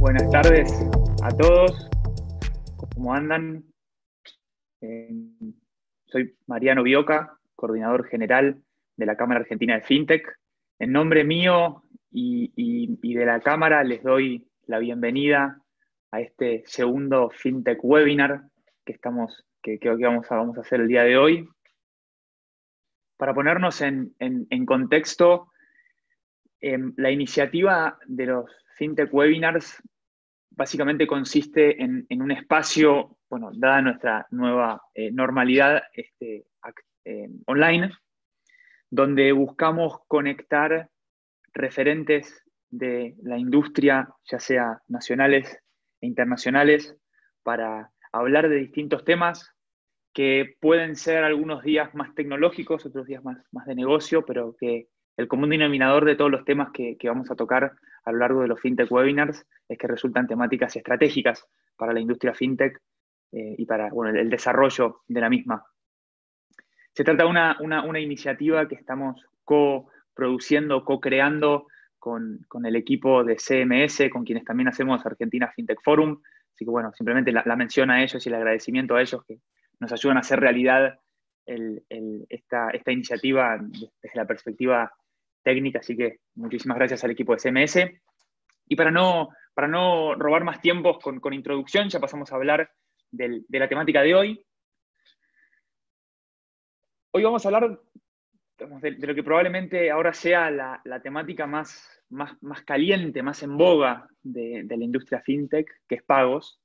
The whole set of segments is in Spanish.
Buenas tardes a todos. ¿Cómo andan? Eh, Soy Mariano Bioca, coordinador general de la Cámara Argentina de FinTech. En nombre mío y de la Cámara les doy la bienvenida a este segundo FinTech Webinar que vamos a hacer el día de hoy. Para ponernos en contexto, la iniciativa de los FinTech Webinars básicamente consiste en un espacio, bueno, dada nuestra nueva normalidad online, donde buscamos conectar referentes de la industria, ya sea nacionales e internacionales, para hablar de distintos temas que pueden ser algunos días más tecnológicos, otros días más de negocio, pero que el común denominador de todos los temas que vamos a tocar a lo largo de los FinTech Webinars es que resultan temáticas estratégicas para la industria FinTech y para el desarrollo de la misma. Se trata de una iniciativa que estamos co-produciendo, co-creando con el equipo de CMS, con quienes también hacemos Argentina FinTech Forum. Así que bueno, simplemente la mención a ellos y el agradecimiento a ellos que nos ayudan a hacer realidad esta iniciativa desde la perspectiva técnica. Así que muchísimas gracias al equipo de CMS. Y para no robar más tiempos con introducción, ya pasamos a hablar de la temática de hoy. Hoy vamos a hablar de lo que probablemente ahora sea la temática más caliente, más en boga de la industria FinTech, que es pagos.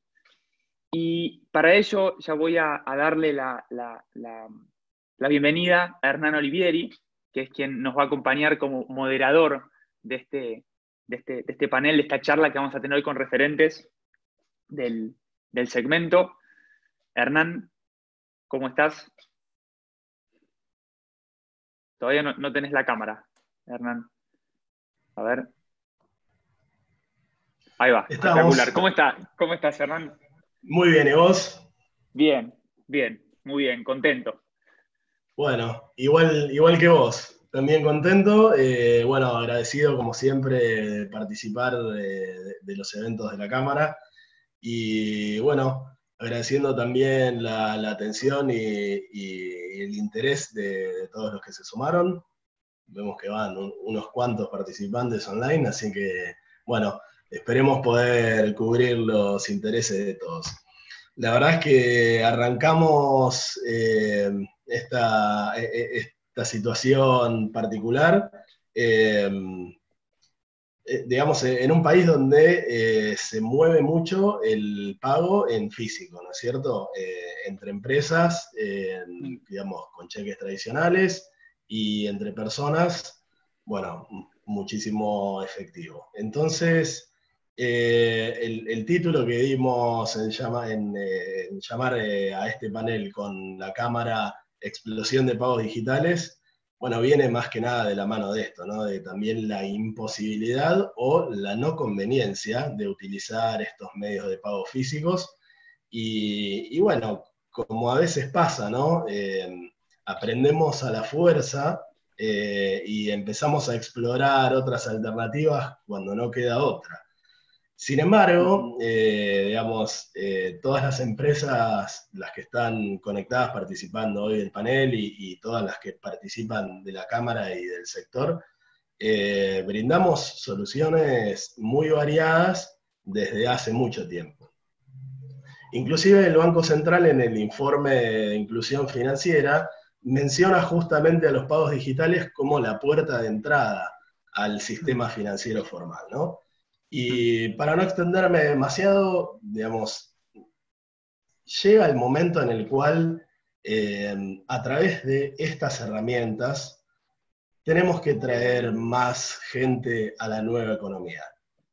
Y para ello ya voy a darle la bienvenida a Hernán Olivieri, que es quien nos va a acompañar como moderador de este panel, de esta charla que vamos a tener hoy con referentes del segmento. Hernán, ¿cómo estás? Todavía no tenés la cámara, Hernán. A ver. Ahí va, Estamos. espectacular. ¿Cómo estás, Hernán? Muy bien, ¿y vos? Bien, muy bien, contento. Bueno, igual que vos, también contento. Bueno, agradecido como siempre de participar de los eventos de la Cámara. Y bueno, agradeciendo también la atención y el interés de todos los que se sumaron. Vemos que van unos cuantos participantes online, así que bueno, esperemos poder cubrir los intereses de todos. La verdad es que arrancamos esta situación particular, digamos, en un país donde se mueve mucho el pago en físico, ¿no es cierto? Entre empresas, digamos, con cheques tradicionales, y entre personas, bueno, muchísimo efectivo. Entonces, el título que dimos en llamar a este panel con la cámara Explosión de Pagos Digitales, bueno, viene más que nada de la mano de esto, ¿no? De también la imposibilidad o la no conveniencia de utilizar estos medios de pago físicos. Y bueno, como a veces pasa, ¿no? Aprendemos a la fuerza y empezamos a explorar otras alternativas cuando no queda otra. Sin embargo, digamos, todas las empresas, las que están conectadas participando hoy del panel y todas las que participan de la Cámara y del sector, brindamos soluciones muy variadas desde hace mucho tiempo. Inclusive el Banco Central, en el informe de inclusión financiera, menciona justamente a los pagos digitales como la puerta de entrada al sistema financiero formal, ¿no? Y para no extenderme demasiado, digamos, llega el momento en el cual, a través de estas herramientas, tenemos que traer más gente a la nueva economía.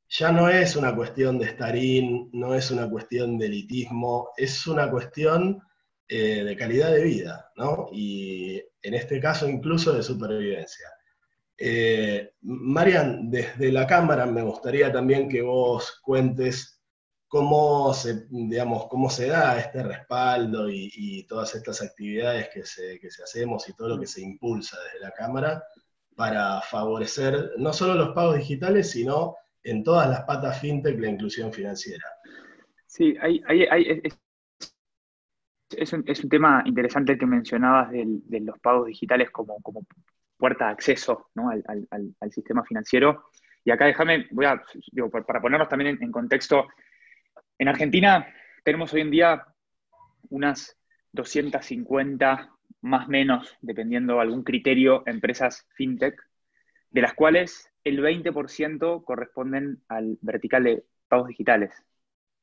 Ya no es una cuestión de estar in, no es una cuestión de elitismo, es una cuestión de calidad de vida, ¿no? Y en este caso incluso de supervivencia. Marian, desde la Cámara me gustaría también que vos cuentes cómo se da este respaldo y todas estas actividades que se hacemos y todo lo que se impulsa desde la Cámara para favorecer no solo los pagos digitales, sino en todas las patas fintech la inclusión financiera. Sí, es un tema interesante el que mencionabas de los pagos digitales como puerta de acceso, ¿no? al sistema financiero. Y acá digo, para ponernos también en contexto, en Argentina tenemos hoy en día unas 250, más o menos, dependiendo de algún criterio, empresas fintech, de las cuales el 20% corresponden al vertical de pagos digitales,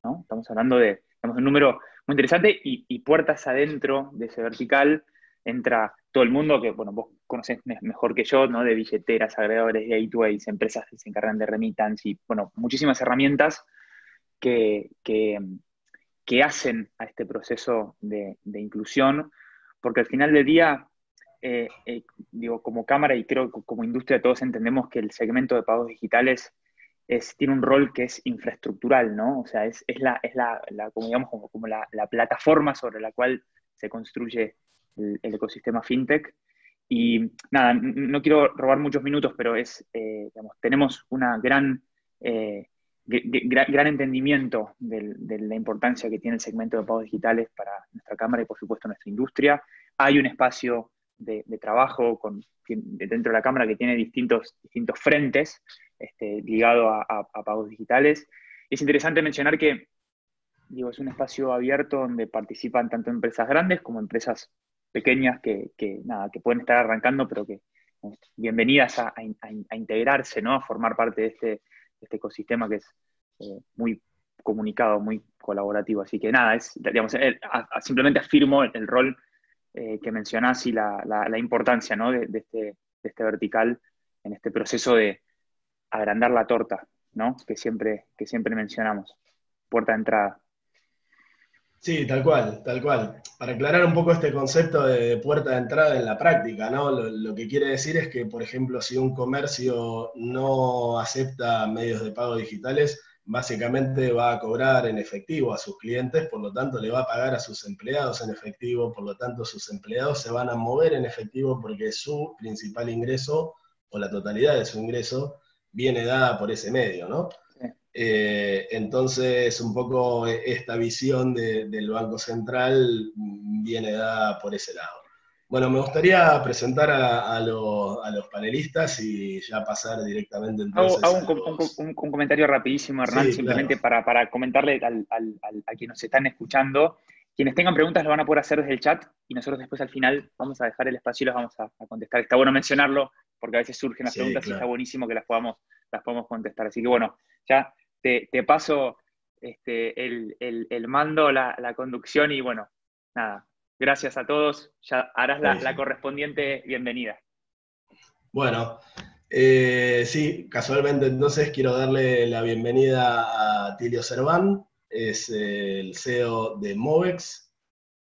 ¿no? Estamos hablando de un número muy interesante y puertas adentro de ese vertical entra todo el mundo que, bueno, vos conocés mejor que yo, ¿no? De billeteras, agregadores, gateways, empresas que se encargan de remittance y, bueno, muchísimas herramientas que, que, que hacen a este proceso de inclusión, porque al final del día, digo, como cámara y creo que como industria todos entendemos que el segmento de pagos digitales tiene un rol que es infraestructural, ¿no? O sea, como, digamos, como la plataforma sobre la cual se construye el ecosistema fintech. Y nada, no quiero robar muchos minutos, pero digamos, tenemos una eh, gran entendimiento de la importancia que tiene el segmento de pagos digitales para nuestra cámara y por supuesto nuestra industria. Hay un espacio de trabajo dentro de la cámara que tiene distintos frentes ligado a pagos digitales. Es interesante mencionar que, digo, es un espacio abierto donde participan tanto empresas grandes como empresas pequeñas nada, que pueden estar arrancando, pero que bienvenidas a integrarse, ¿no? A formar parte de este ecosistema que es muy comunicado, muy colaborativo. Así que nada, digamos, simplemente afirmo el rol que mencionás y la importancia, ¿no? de este vertical en este proceso de agrandar la torta, ¿no? Que siempre mencionamos. Puerta de entrada. Sí, tal cual, tal cual. Para aclarar un poco este concepto de puerta de entrada en la práctica, ¿no? Lo que quiere decir es que, por ejemplo, si un comercio no acepta medios de pago digitales, básicamente va a cobrar en efectivo a sus clientes, por lo tanto le va a pagar a sus empleados en efectivo, por lo tanto sus empleados se van a mover en efectivo porque su principal ingreso o la totalidad de su ingreso viene dada por ese medio, ¿no? Sí. Entonces, un poco esta visión del Banco Central viene dada por ese lado. Bueno, me gustaría presentar a los panelistas y ya pasar directamente Hago entonces a los... un comentario rapidísimo, Hernán, Sí, claro. simplemente para comentarle a quienes nos están escuchando. Quienes tengan preguntas lo van a poder hacer desde el chat y nosotros después al final vamos a dejar el espacio y las vamos a contestar. Está bueno mencionarlo porque a veces surgen las Sí, preguntas y está claro. buenísimo que las podamos contestar. Así que bueno, ya te paso el mando, la conducción y bueno, nada, gracias a todos. Ya harás la Buenísimo. correspondiente bienvenida. Bueno, sí, casualmente entonces quiero darle la bienvenida a Tilio Cerván, es el CEO de Movex,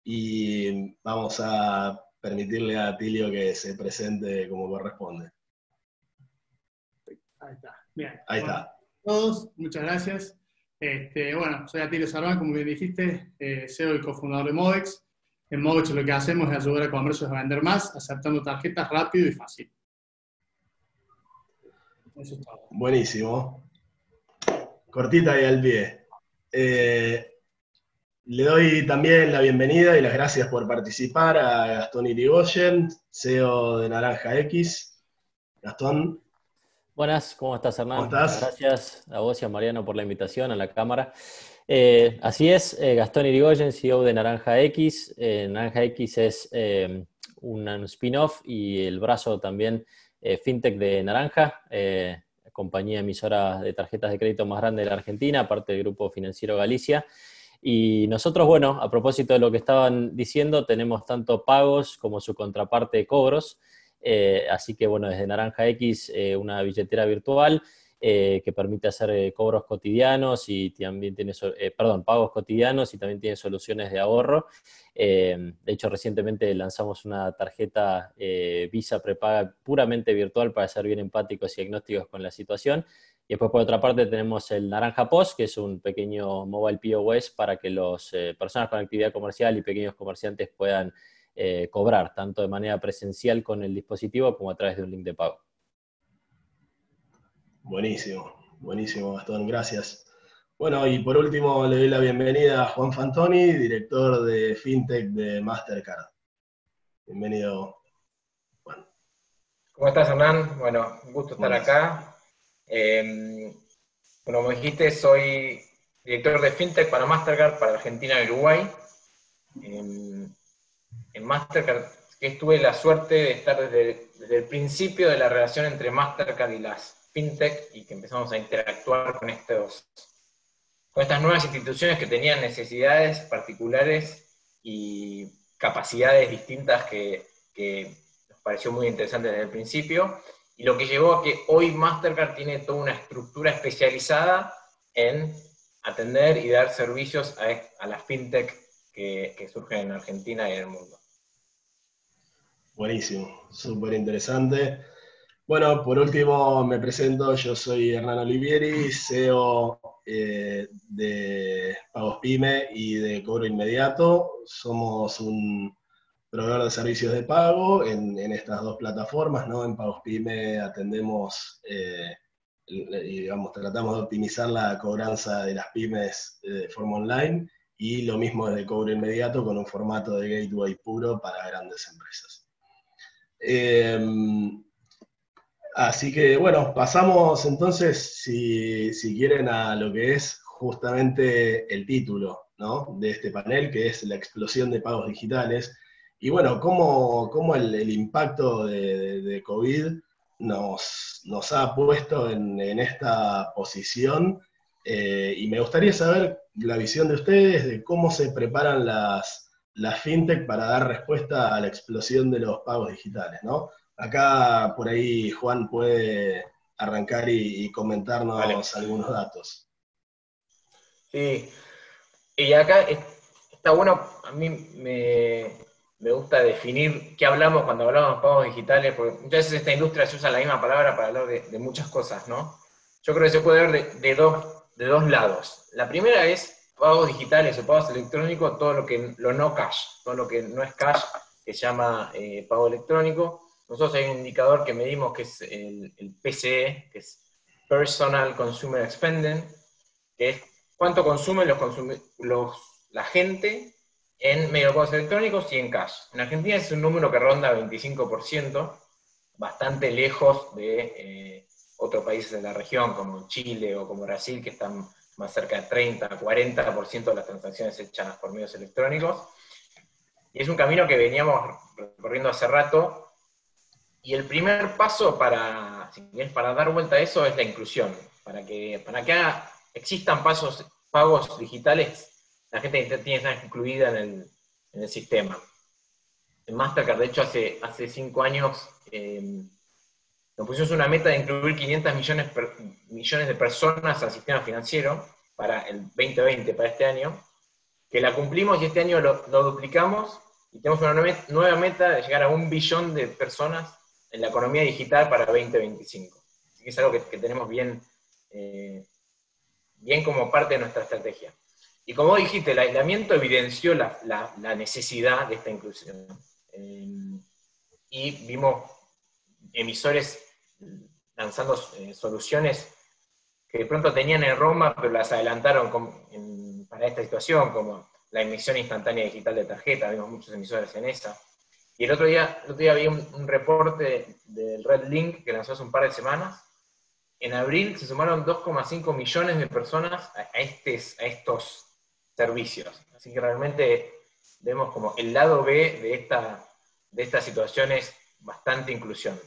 y vamos a permitirle a Tilio que se presente como corresponde. Ahí está. Bien. Ahí Bueno, está. a todos, muchas gracias. Bueno, soy Atilio Sarván, como bien dijiste, CEO y cofundador de Movex. En Movex lo que hacemos es ayudar a comercios a vender más, aceptando tarjetas rápido y fácil. Eso es todo. Buenísimo. Cortita y al pie. Le doy también la bienvenida y las gracias por participar a Gastón Irigoyen, CEO de Naranja X. Gastón, Buenas, ¿cómo estás, ¿cómo Hernán? Muchas estás? gracias a vos y a Mariano por la invitación a la cámara. Así es, Gastón Irigoyen, CEO de Naranja X. Naranja X es un spin-off y el brazo también fintech de Naranja, compañía emisora de tarjetas de crédito más grande de la Argentina, parte del Grupo Financiero Galicia. Y nosotros, bueno, a propósito de lo que estaban diciendo, tenemos tanto pagos como su contraparte de cobros. Así que, bueno, desde Naranja X, una billetera virtual que permite hacer cobros cotidianos y también tiene, pagos cotidianos y también tiene soluciones de ahorro. De hecho, recientemente lanzamos una tarjeta Visa prepaga puramente virtual para ser bien empáticos y agnósticos con la situación. Y después, por otra parte, tenemos el Naranja POS, que es un pequeño mobile POS para que las personas con actividad comercial y pequeños comerciantes puedan cobrar, tanto de manera presencial con el dispositivo como a través de un link de pago. Buenísimo, Buenísimo, Gastón, gracias. Bueno, y por último le doy la bienvenida a Juan Fantoni, director de FinTech de Mastercard. Bienvenido, Juan. ¿Cómo estás, Hernán? Bueno, un gusto estar acá. Como dijiste, soy director de FinTech para Mastercard, para Argentina y Uruguay. En Mastercard, que tuve la suerte de estar desde el principio de la relación entre Mastercard y las FinTech, y que empezamos a interactuar con estas nuevas instituciones que tenían necesidades particulares y capacidades distintas que nos pareció muy interesante desde el principio, y lo que llevó a que hoy Mastercard tiene toda una estructura especializada en atender y dar servicios a las FinTech que surgen en Argentina y en el mundo. Buenísimo, súper interesante. Bueno, por último me presento, yo soy Hernán Olivieri, CEO de Pagos Pyme y de Cobro Inmediato. Somos un proveedor de servicios de pago en estas dos plataformas, ¿no? En Pagos Pyme atendemos, tratamos de optimizar la cobranza de las pymes de forma online, y lo mismo desde Cobro Inmediato con un formato de gateway puro para grandes empresas. Así que bueno, pasamos entonces, si quieren, a lo que es justamente el título, ¿no?, de este panel, que es la explosión de pagos digitales. Y bueno, cómo el impacto de COVID nos ha puesto en esta posición. Y me gustaría saber la visión de ustedes de cómo se preparan las FinTech para dar respuesta a la explosión de los pagos digitales, ¿no? Acá, por ahí, Juan puede arrancar y comentarnos algunos datos. Sí, y acá está bueno, a mí me gusta definir qué hablamos cuando hablamos de pagos digitales, porque muchas veces esta industria se usa la misma palabra para hablar de muchas cosas, ¿no? Yo creo que se puede ver de dos lados. La primera es pagos digitales o pagos electrónicos, todo lo no cash, todo lo que no es cash, que se llama pago electrónico. Nosotros hay un indicador que medimos que es el PCE, que es Personal Consumer Spending, que es cuánto consume la gente en medio de pagos electrónicos y en cash. En Argentina es un número que ronda 25%, bastante lejos de otros países de la región, como Chile o como Brasil, que están más cerca de 30-40% de las transacciones hechas por medios electrónicos. Y es un camino que veníamos recorriendo hace rato. Y el primer paso para dar vuelta a eso es la inclusión. Para que existan pagos digitales, la gente tiene que estar incluida en el sistema. En Mastercard, de hecho, hace 5 años nos pusimos una meta de incluir 500 millones de personas al sistema financiero para el 2020, para este año, que la cumplimos y este año lo duplicamos, y tenemos una nueva meta de llegar a 1 billón de personas en la economía digital para 2025. Así que es algo que tenemos bien como parte de nuestra estrategia. Y como dijiste, el aislamiento evidenció la necesidad de esta inclusión. Y vimos emisores lanzando soluciones que de pronto tenían en Roma, pero las adelantaron para esta situación, como la emisión instantánea digital de tarjeta. Vimos muchos emisores en esa. Y el otro día vi un reporte del Red Link que lanzó hace un par de semanas. En abril se sumaron 2,5 millones de personas a estos servicios. Así que realmente vemos como el lado B de esta situación es bastante inclusión.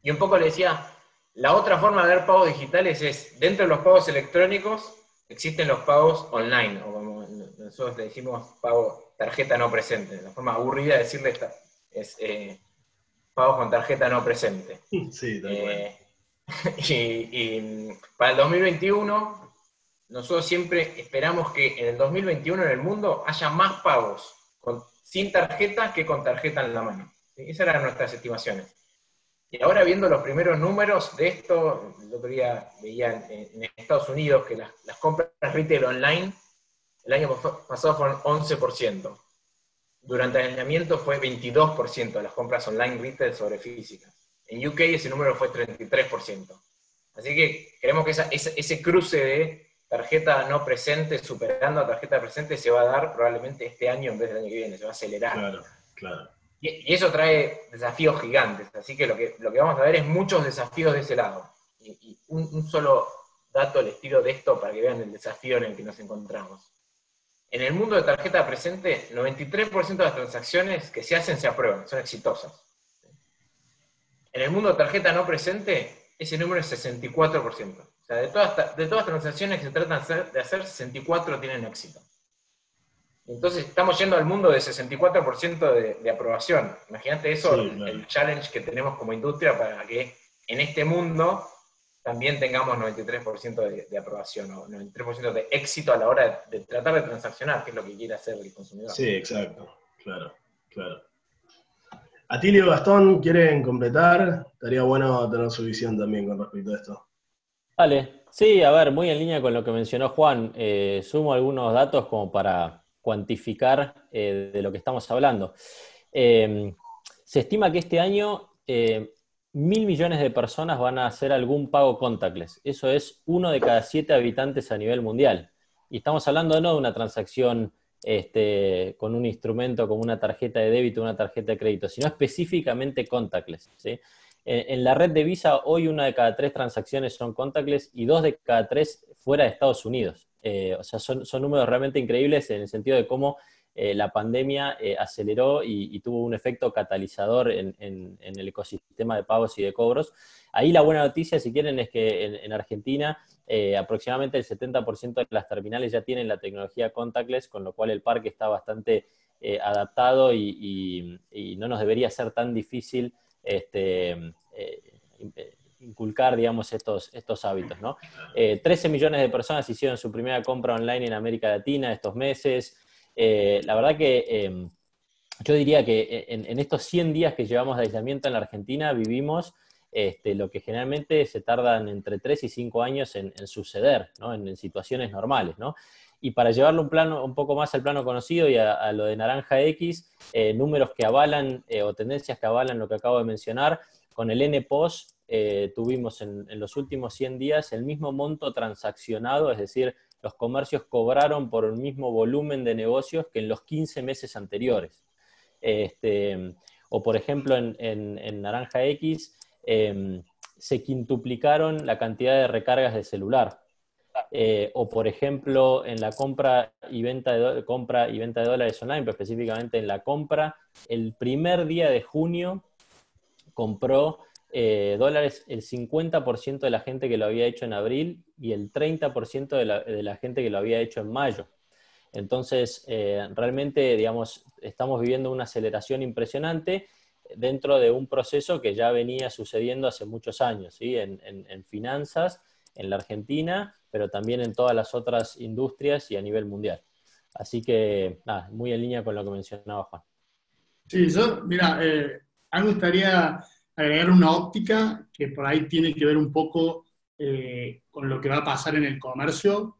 Y un poco le decía, la otra forma de ver pagos digitales es, dentro de los pagos electrónicos, existen los pagos online, o como nosotros le decimos pago tarjeta no presente. La forma aburrida de decirle es pagos con tarjeta no presente. Sí, tal cual. Y para el 2021, nosotros siempre esperamos que en el 2021 en el mundo haya más pagos sin tarjeta que con tarjeta en la mano. Esas eran nuestras estimaciones. Y ahora, viendo los primeros números de esto, el otro día veía en Estados Unidos que las compras retail online el año pasado fueron 11%. Durante el aislamiento fue 22% de las compras online retail sobre físicas. En UK ese número fue 33%. Así que creemos que ese cruce de tarjeta no presente superando a tarjeta presente se va a dar probablemente este año en vez del año que viene, se va a acelerar. Claro, claro. Y eso trae desafíos gigantes, así que lo que vamos a ver es muchos desafíos de ese lado. Y un solo dato les tiro de esto para que vean el desafío en el que nos encontramos. En el mundo de tarjeta presente, 93% de las transacciones que se hacen se aprueban, son exitosas. En el mundo de tarjeta no presente, ese número es 64%. O sea, de todas las transacciones que se tratan de hacer, 64 tienen éxito. Entonces estamos yendo al mundo de 64% de aprobación. Imagínate eso, sí, claro. El challenge que tenemos como industria para que en este mundo también tengamos 93% de aprobación, o 93% de éxito a la hora de tratar de transaccionar, que es lo que quiere hacer el consumidor. Sí, exacto, claro, claro. Atilio, Gastón, ¿quieren completar? Estaría bueno tener su visión también con respecto a esto. Vale, sí, a ver, muy en línea con lo que mencionó Juan, sumo algunos datos como para cuantificar de lo que estamos hablando. Se estima que este año 1.000 millones de personas van a hacer algún pago contactless. Eso es 1 de cada 7 habitantes a nivel mundial. Y estamos hablando no de una transacción con un instrumento como una tarjeta de débito o una tarjeta de crédito, sino específicamente contactless, ¿sí? En la red de Visa hoy 1 de cada 3 transacciones son contactless y 2 de cada 3 fuera de Estados Unidos. O sea, son números realmente increíbles en el sentido de cómo la pandemia aceleró y tuvo un efecto catalizador en el ecosistema de pagos y de cobros. Ahí la buena noticia, si quieren, es que en Argentina aproximadamente el 70% de las terminales ya tienen la tecnología contactless, con lo cual el parque está bastante adaptado y no nos debería ser tan difícil inculcar, digamos, estos hábitos, ¿no? 13 millones de personas hicieron su primera compra online en América Latina estos meses. La verdad que yo diría que en estos 100 días que llevamos de aislamiento en la Argentina vivimos lo que generalmente se tardan entre 3 y 5 años en suceder, ¿no? En situaciones normales, ¿no? Y para llevarlo un poco más al plano conocido y a lo de Naranja X, números que avalan o tendencias que avalan lo que acabo de mencionar, con el NPOS tuvimos en los últimos 100 días el mismo monto transaccionado, es decir, los comercios cobraron por el mismo volumen de negocios que en los 15 meses anteriores. O por ejemplo en Naranja X se quintuplicaron la cantidad de recargas de celular. O por ejemplo en la compra y venta de dólares online, pero específicamente en la compra, el primer día de junio compró dólares el 50% de la gente que lo había hecho en abril y el 30% de la gente que lo había hecho en mayo. Entonces, realmente, digamos, estamos viviendo una aceleración impresionante dentro de un proceso que ya venía sucediendo hace muchos años, ¿sí? En finanzas, en la Argentina, pero también en todas las otras industrias y a nivel mundial. Así que, nada, muy en línea con lo que mencionaba Juan. Sí, mira, a mí me gustaría agregar una óptica que por ahí tiene que ver un poco con lo que va a pasar en el comercio.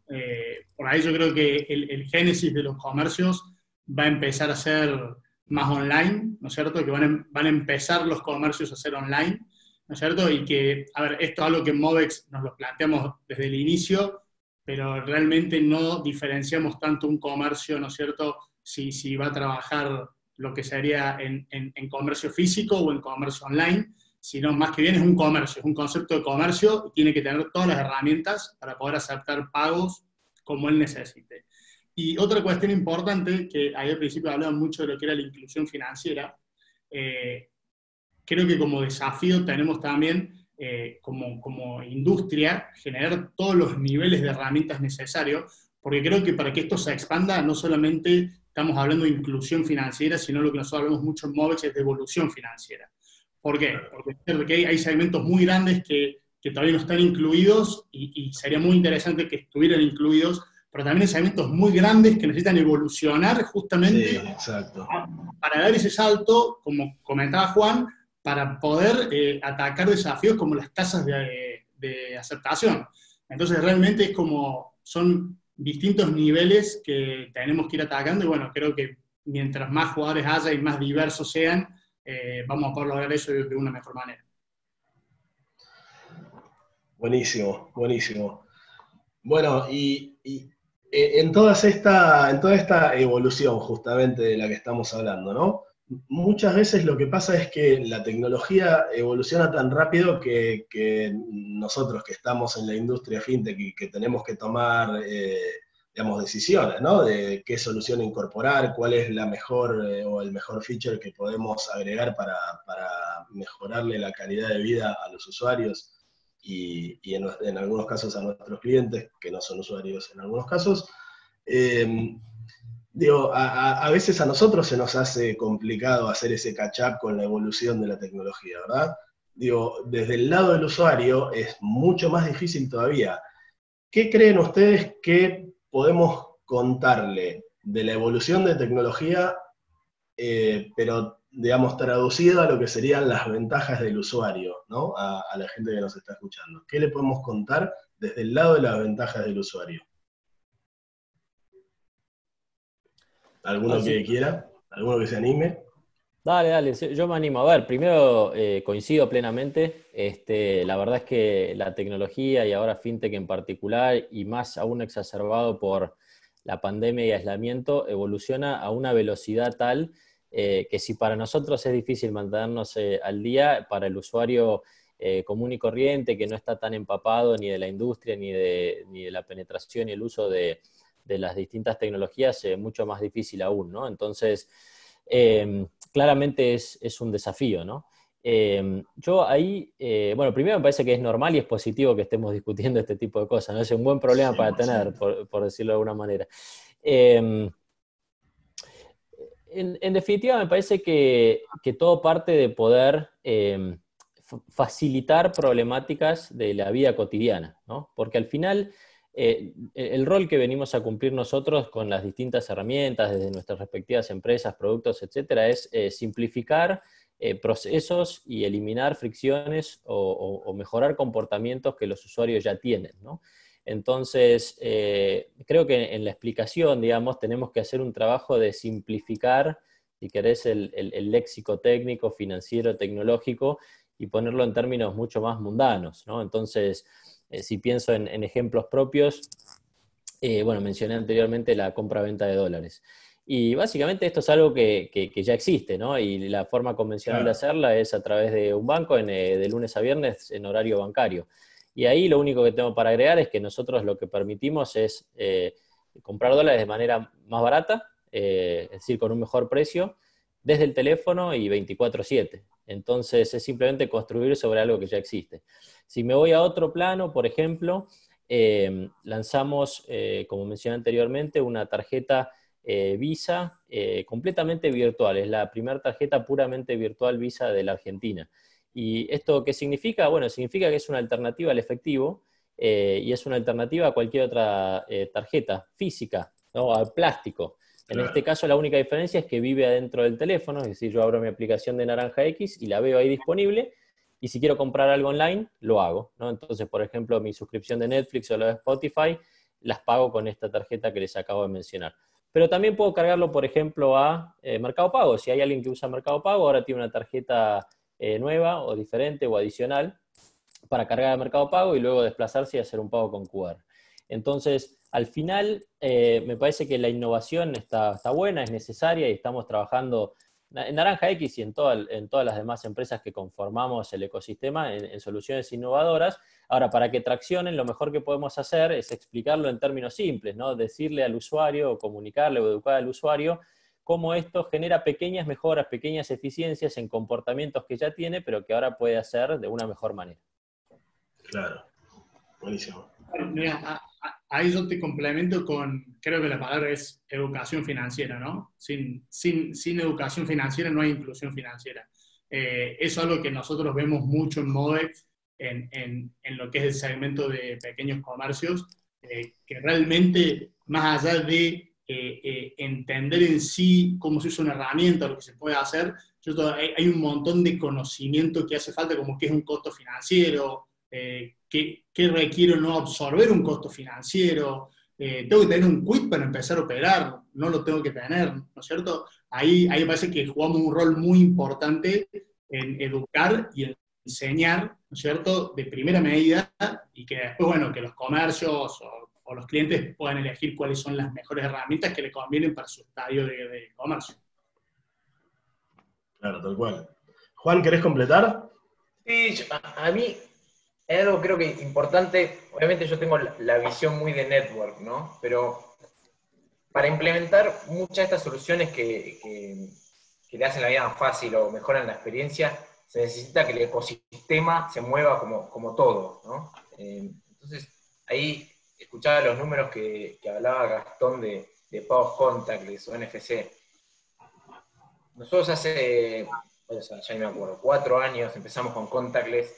Por ahí yo creo que el génesis de los comercios va a empezar a ser más online, ¿no es cierto? Que van a empezar los comercios a ser online, ¿no es cierto? Y que, a ver, esto es algo que en Movex nos lo planteamos desde el inicio, pero realmente no diferenciamos tanto un comercio, ¿no es cierto?, si va a trabajar lo que sería en comercio físico o en comercio online, sino más que bien es un comercio, es un concepto de comercio y tiene que tener todas las herramientas para poder aceptar pagos como él necesite. Y otra cuestión importante, que ahí al principio hablaban mucho de lo que era la inclusión financiera, creo que como desafío tenemos también como industria generar todos los niveles de herramientas necesarios, porque creo que para que esto se expanda no solamente estamos hablando de inclusión financiera, sino lo que nosotros hablamos mucho en Movex es de evolución financiera. ¿Por qué? Porque hay segmentos muy grandes que todavía no están incluidos y sería muy interesante que estuvieran incluidos, pero también hay segmentos muy grandes que necesitan evolucionar justamente para dar ese salto, como comentaba Juan, para poder atacar desafíos como las tasas de aceptación. Entonces realmente es como, son distintos niveles que tenemos que ir atacando y bueno, creo que mientras más jugadores haya y más diversos sean, vamos a poder lograr eso de una mejor manera. Buenísimo, buenísimo. Bueno, y en toda esta evolución justamente de la que estamos hablando, ¿no? Muchas veces lo que pasa es que la tecnología evoluciona tan rápido que nosotros que estamos en la industria fintech y que tenemos que tomar, digamos, decisiones, ¿no? De qué solución incorporar, cuál es la mejor o el mejor feature que podemos agregar para mejorarle la calidad de vida a los usuarios y en algunos casos a nuestros clientes, que no son usuarios en algunos casos. Digo, a veces a nosotros se nos hace complicado hacer ese catch-up con la evolución de la tecnología, ¿verdad? Digo, desde el lado del usuario es mucho más difícil todavía. ¿Qué creen ustedes que podemos contarle de la evolución de tecnología, pero, digamos, traducido a lo que serían las ventajas del usuario, ¿no? A la gente que nos está escuchando? ¿Qué le podemos contar desde el lado de las ventajas del usuario? ¿Alguno que quiera? ¿Alguno que se anime? Dale, yo me animo. A ver, primero coincido plenamente. La verdad es que la tecnología y ahora fintech en particular, y más aún exacerbado por la pandemia y aislamiento, evoluciona a una velocidad tal que si para nosotros es difícil mantenernos al día, para el usuario común y corriente que no está tan empapado ni de la industria ni de la penetración y el uso de las distintas tecnologías, mucho más difícil aún, ¿no? Entonces, claramente es un desafío, ¿no? Yo ahí, bueno, primero me parece que es normal y es positivo que estemos discutiendo este tipo de cosas, ¿no? Es un buen problema 100%. para tener, por decirlo de alguna manera. En definitiva, me parece que todo parte de poder facilitar problemáticas de la vida cotidiana, ¿no? Porque al final el rol que venimos a cumplir nosotros con las distintas herramientas desde nuestras respectivas empresas, productos, etcétera, es simplificar procesos y eliminar fricciones o mejorar comportamientos que los usuarios ya tienen, ¿no? Entonces, creo que en la explicación, digamos, tenemos que hacer un trabajo de simplificar, si querés, el léxico técnico, financiero, tecnológico, y ponerlo en términos mucho más mundanos, ¿no? Entonces, si pienso en ejemplos propios, bueno, mencioné anteriormente la compra-venta de dólares. Y básicamente esto es algo que ya existe, ¿no? Y la forma convencional de hacerla es a través de un banco de lunes a viernes en horario bancario. Y ahí lo único que tengo para agregar es que nosotros lo que permitimos es comprar dólares de manera más barata, es decir, con un mejor precio, desde el teléfono y 24/7. Entonces es simplemente construir sobre algo que ya existe. Si me voy a otro plano, por ejemplo, lanzamos, como mencioné anteriormente, una tarjeta Visa completamente virtual. Es la primera tarjeta puramente virtual Visa de la Argentina. ¿Y esto qué significa? Bueno, significa que es una alternativa al efectivo y es una alternativa a cualquier otra tarjeta física, ¿no? Al plástico. En este caso la única diferencia es que vive adentro del teléfono, es decir, yo abro mi aplicación de Naranja X y la veo ahí disponible, y si quiero comprar algo online, lo hago, ¿no? Entonces, por ejemplo, mi suscripción de Netflix o la de Spotify, las pago con esta tarjeta que les acabo de mencionar. Pero también puedo cargarlo, por ejemplo, a Mercado Pago. Si hay alguien que usa Mercado Pago, ahora tiene una tarjeta nueva o diferente o adicional para cargar a Mercado Pago y luego desplazarse y hacer un pago con QR. Entonces, al final, me parece que la innovación está buena, es necesaria y estamos trabajando en Naranja X y en todas las demás empresas que conformamos el ecosistema en soluciones innovadoras. Ahora, para que traccionen, lo mejor que podemos hacer es explicarlo en términos simples, ¿no? Decirle al usuario o comunicarle o educar al usuario cómo esto genera pequeñas mejoras, pequeñas eficiencias en comportamientos que ya tiene, pero que ahora puede hacer de una mejor manera. Claro, buenísimo. Mira, ahí yo te complemento con, creo que la palabra es educación financiera, ¿no? Sin educación financiera no hay inclusión financiera. Eso es algo que nosotros vemos mucho en Modex, en lo que es el segmento de pequeños comercios, que realmente, más allá de entender en sí cómo se usa una herramienta, lo que se puede hacer, hay un montón de conocimiento que hace falta, como qué es un costo financiero, qué requiero no absorber un costo financiero, tengo que tener un quit para empezar a operar, no lo tengo que tener, ¿no es cierto? Ahí me parece que jugamos un rol muy importante en educar y en enseñar, ¿no es cierto?, de primera medida, y que después, bueno, que los comercios o los clientes puedan elegir cuáles son las mejores herramientas que le convienen para su estadio de comercio. Claro, tal cual. Juan, ¿querés completar? Sí, a mí hay algo creo que importante, obviamente yo tengo la visión muy de network, ¿no? Pero para implementar muchas de estas soluciones que le hacen la vida más fácil o mejoran la experiencia, se necesita que el ecosistema se mueva como todo, ¿no? Entonces, ahí escuchaba los números que hablaba Gastón de pagos contactless o NFC. Nosotros hace, ya ni me acuerdo, 4 años empezamos con contactless,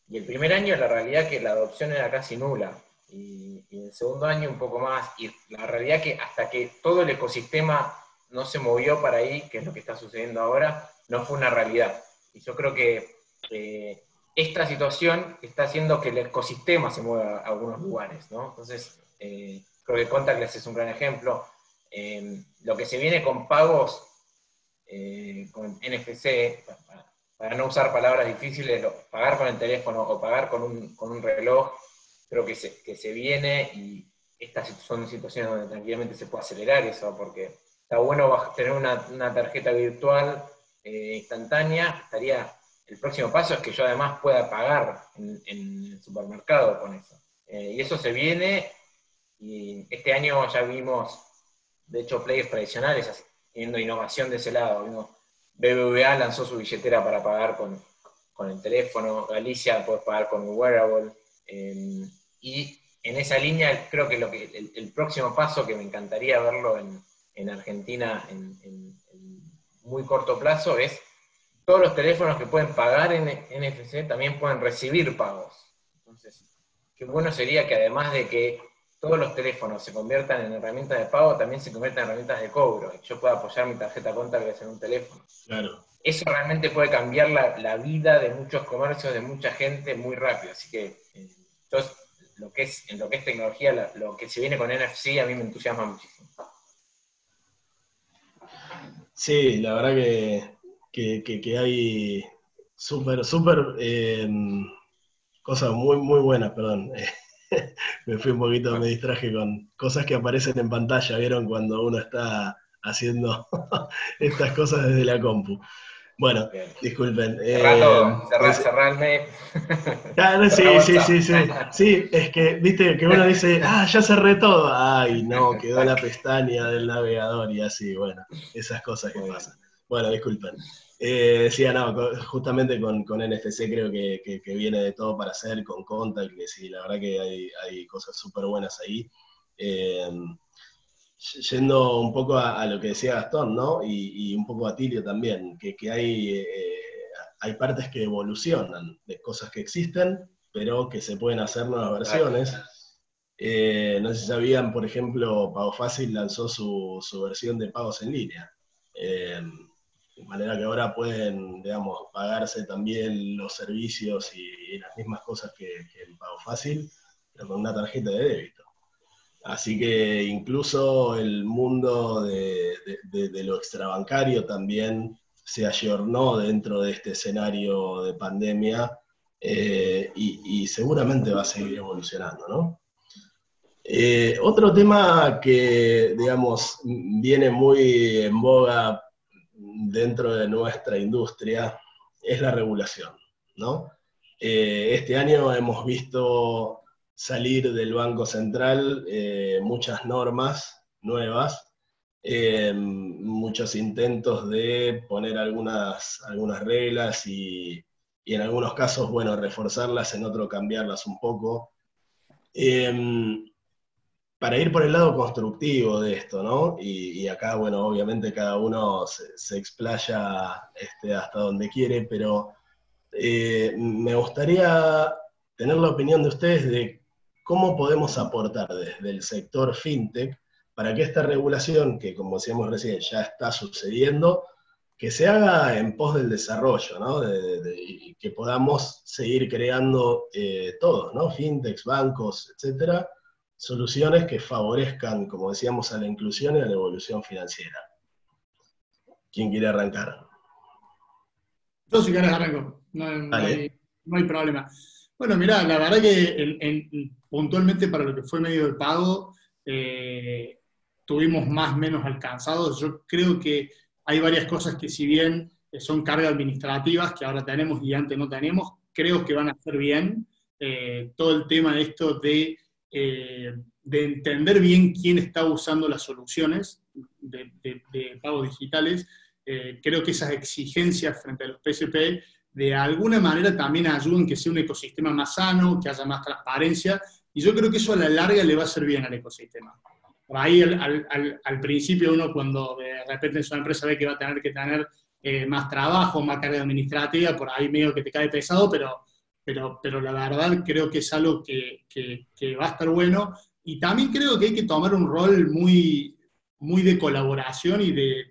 y el primer año la realidad que la adopción era casi nula, y el segundo año un poco más, y la realidad que hasta que todo el ecosistema no se movió para ahí, que es lo que está sucediendo ahora, no fue una realidad. Y yo creo que esta situación está haciendo que el ecosistema se mueva a algunos lugares, ¿no? Entonces, creo que contactless es un gran ejemplo. Lo que se viene con pagos, con NFC, para no usar palabras difíciles, pagar con el teléfono o pagar con un reloj, creo que se viene, y estas son situaciones donde tranquilamente se puede acelerar eso, porque está bueno tener una tarjeta virtual instantánea. El próximo paso es que yo además pueda pagar en el supermercado con eso. Y eso se viene, y este año ya vimos, de hecho, players tradicionales teniendo innovación de ese lado. BBVA lanzó su billetera para pagar con el teléfono, Galicia puede pagar con un wearable, y en esa línea creo que el próximo paso, que me encantaría verlo en Argentina en muy corto plazo, es todos los teléfonos que pueden pagar en NFC también pueden recibir pagos. Entonces, qué bueno sería que además de que todos los teléfonos se conviertan en herramientas de pago, también se conviertan en herramientas de cobro, y yo pueda apoyar mi tarjeta contactless en un teléfono. Claro. Eso realmente puede cambiar la vida de muchos comercios, de mucha gente, muy rápido. Así que en lo que es tecnología, lo que se viene con NFC a mí me entusiasma muchísimo. Sí, la verdad que hay súper cosas muy, muy buenas, perdón. Me fui un poquito, me distraje con cosas que aparecen en pantalla, ¿vieron? Cuando uno está haciendo estas cosas desde la compu. Bueno, Bien. disculpen. Cerrá todo, cerrá el mail. Claro, sí, es que, viste, que uno dice, ya cerré todo. Ay, no, quedó la pestaña del navegador y así, bueno, esas cosas que pasan. Bueno, disculpen. Decía, no, justamente con NFC creo que viene de todo para hacer, con contactless, y la verdad que hay cosas súper buenas ahí. Yendo un poco a lo que decía Gastón, ¿no? Y un poco a Tilio también, que hay partes que evolucionan de cosas que existen, pero que se pueden hacer nuevas versiones. No sé si sabían, por ejemplo, Pago Fácil lanzó su versión de pagos en línea. De manera que ahora pueden, digamos, pagarse también los servicios y las mismas cosas que en Pago Fácil, pero con una tarjeta de débito. Así que incluso el mundo de lo extrabancario también se ayornó dentro de este escenario de pandemia, y seguramente va a seguir evolucionando, ¿no? Otro tema que, digamos, viene muy en boga dentro de nuestra industria es la regulación, ¿no? Este año hemos visto salir del Banco Central muchas normas nuevas, muchos intentos de poner algunas reglas y en algunos casos, bueno, reforzarlas, en otros cambiarlas un poco. Para ir por el lado constructivo de esto, ¿no? Y acá, bueno, obviamente cada uno se explaya hasta donde quiere, pero me gustaría tener la opinión de ustedes de cómo podemos aportar desde el sector fintech para que esta regulación, que como decíamos recién, ya está sucediendo, que se haga en pos del desarrollo, ¿no? Y que podamos seguir creando todos, ¿no? Fintechs, bancos, etcétera, soluciones que favorezcan, como decíamos, a la inclusión y a la evolución financiera. ¿Quién quiere arrancar? Yo si querés arranco. Vale. No hay problema. Bueno, mirá, la verdad que puntualmente para lo que fue medio de pago, tuvimos más o menos alcanzados. Yo creo que hay varias cosas que si bien son cargas administrativas que ahora tenemos y antes no teníamos, creo que van a hacer bien. Todo el tema de esto de entender bien quién está usando las soluciones de pagos digitales, creo que esas exigencias frente a los PSP de alguna manera también ayudan que sea un ecosistema más sano, que haya más transparencia, y yo creo que eso a la larga le va a hacer bien al ecosistema. Por ahí al principio uno cuando de repente en su empresa ve que va a tener que tener más trabajo, más carga administrativa, por ahí medio que te cae pesado, pero la verdad creo que es algo que va a estar bueno, y también creo que hay que tomar un rol muy, muy de colaboración y de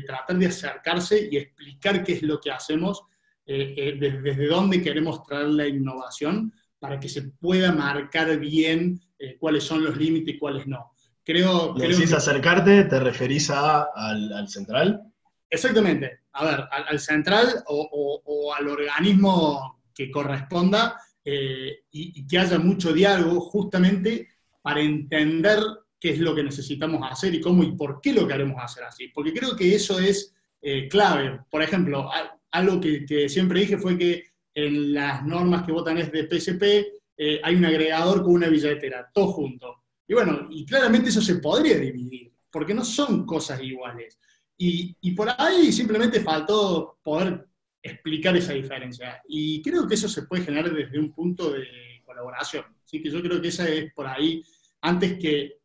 tratar de acercarse y explicar qué es lo que hacemos, desde dónde queremos traer la innovación, para que se pueda marcar bien cuáles son los límites y cuáles no. Creo Decís acercarte, ¿te referís al central? Exactamente. A ver, al central o al organismo que corresponda, y que haya mucho diálogo justamente para entender qué es lo que necesitamos hacer y cómo y por qué lo queremos hacer así. Porque creo que eso es clave. Por ejemplo, algo que siempre dije fue que en las normas que vos tenés de PSP hay un agregador con una billetera, todo junto. Y bueno, y claramente eso se podría dividir, porque no son cosas iguales. Y por ahí simplemente faltó poder explicar esa diferencia. Y creo que eso se puede generar desde un punto de colaboración. Así que yo creo que esa es por ahí, antes que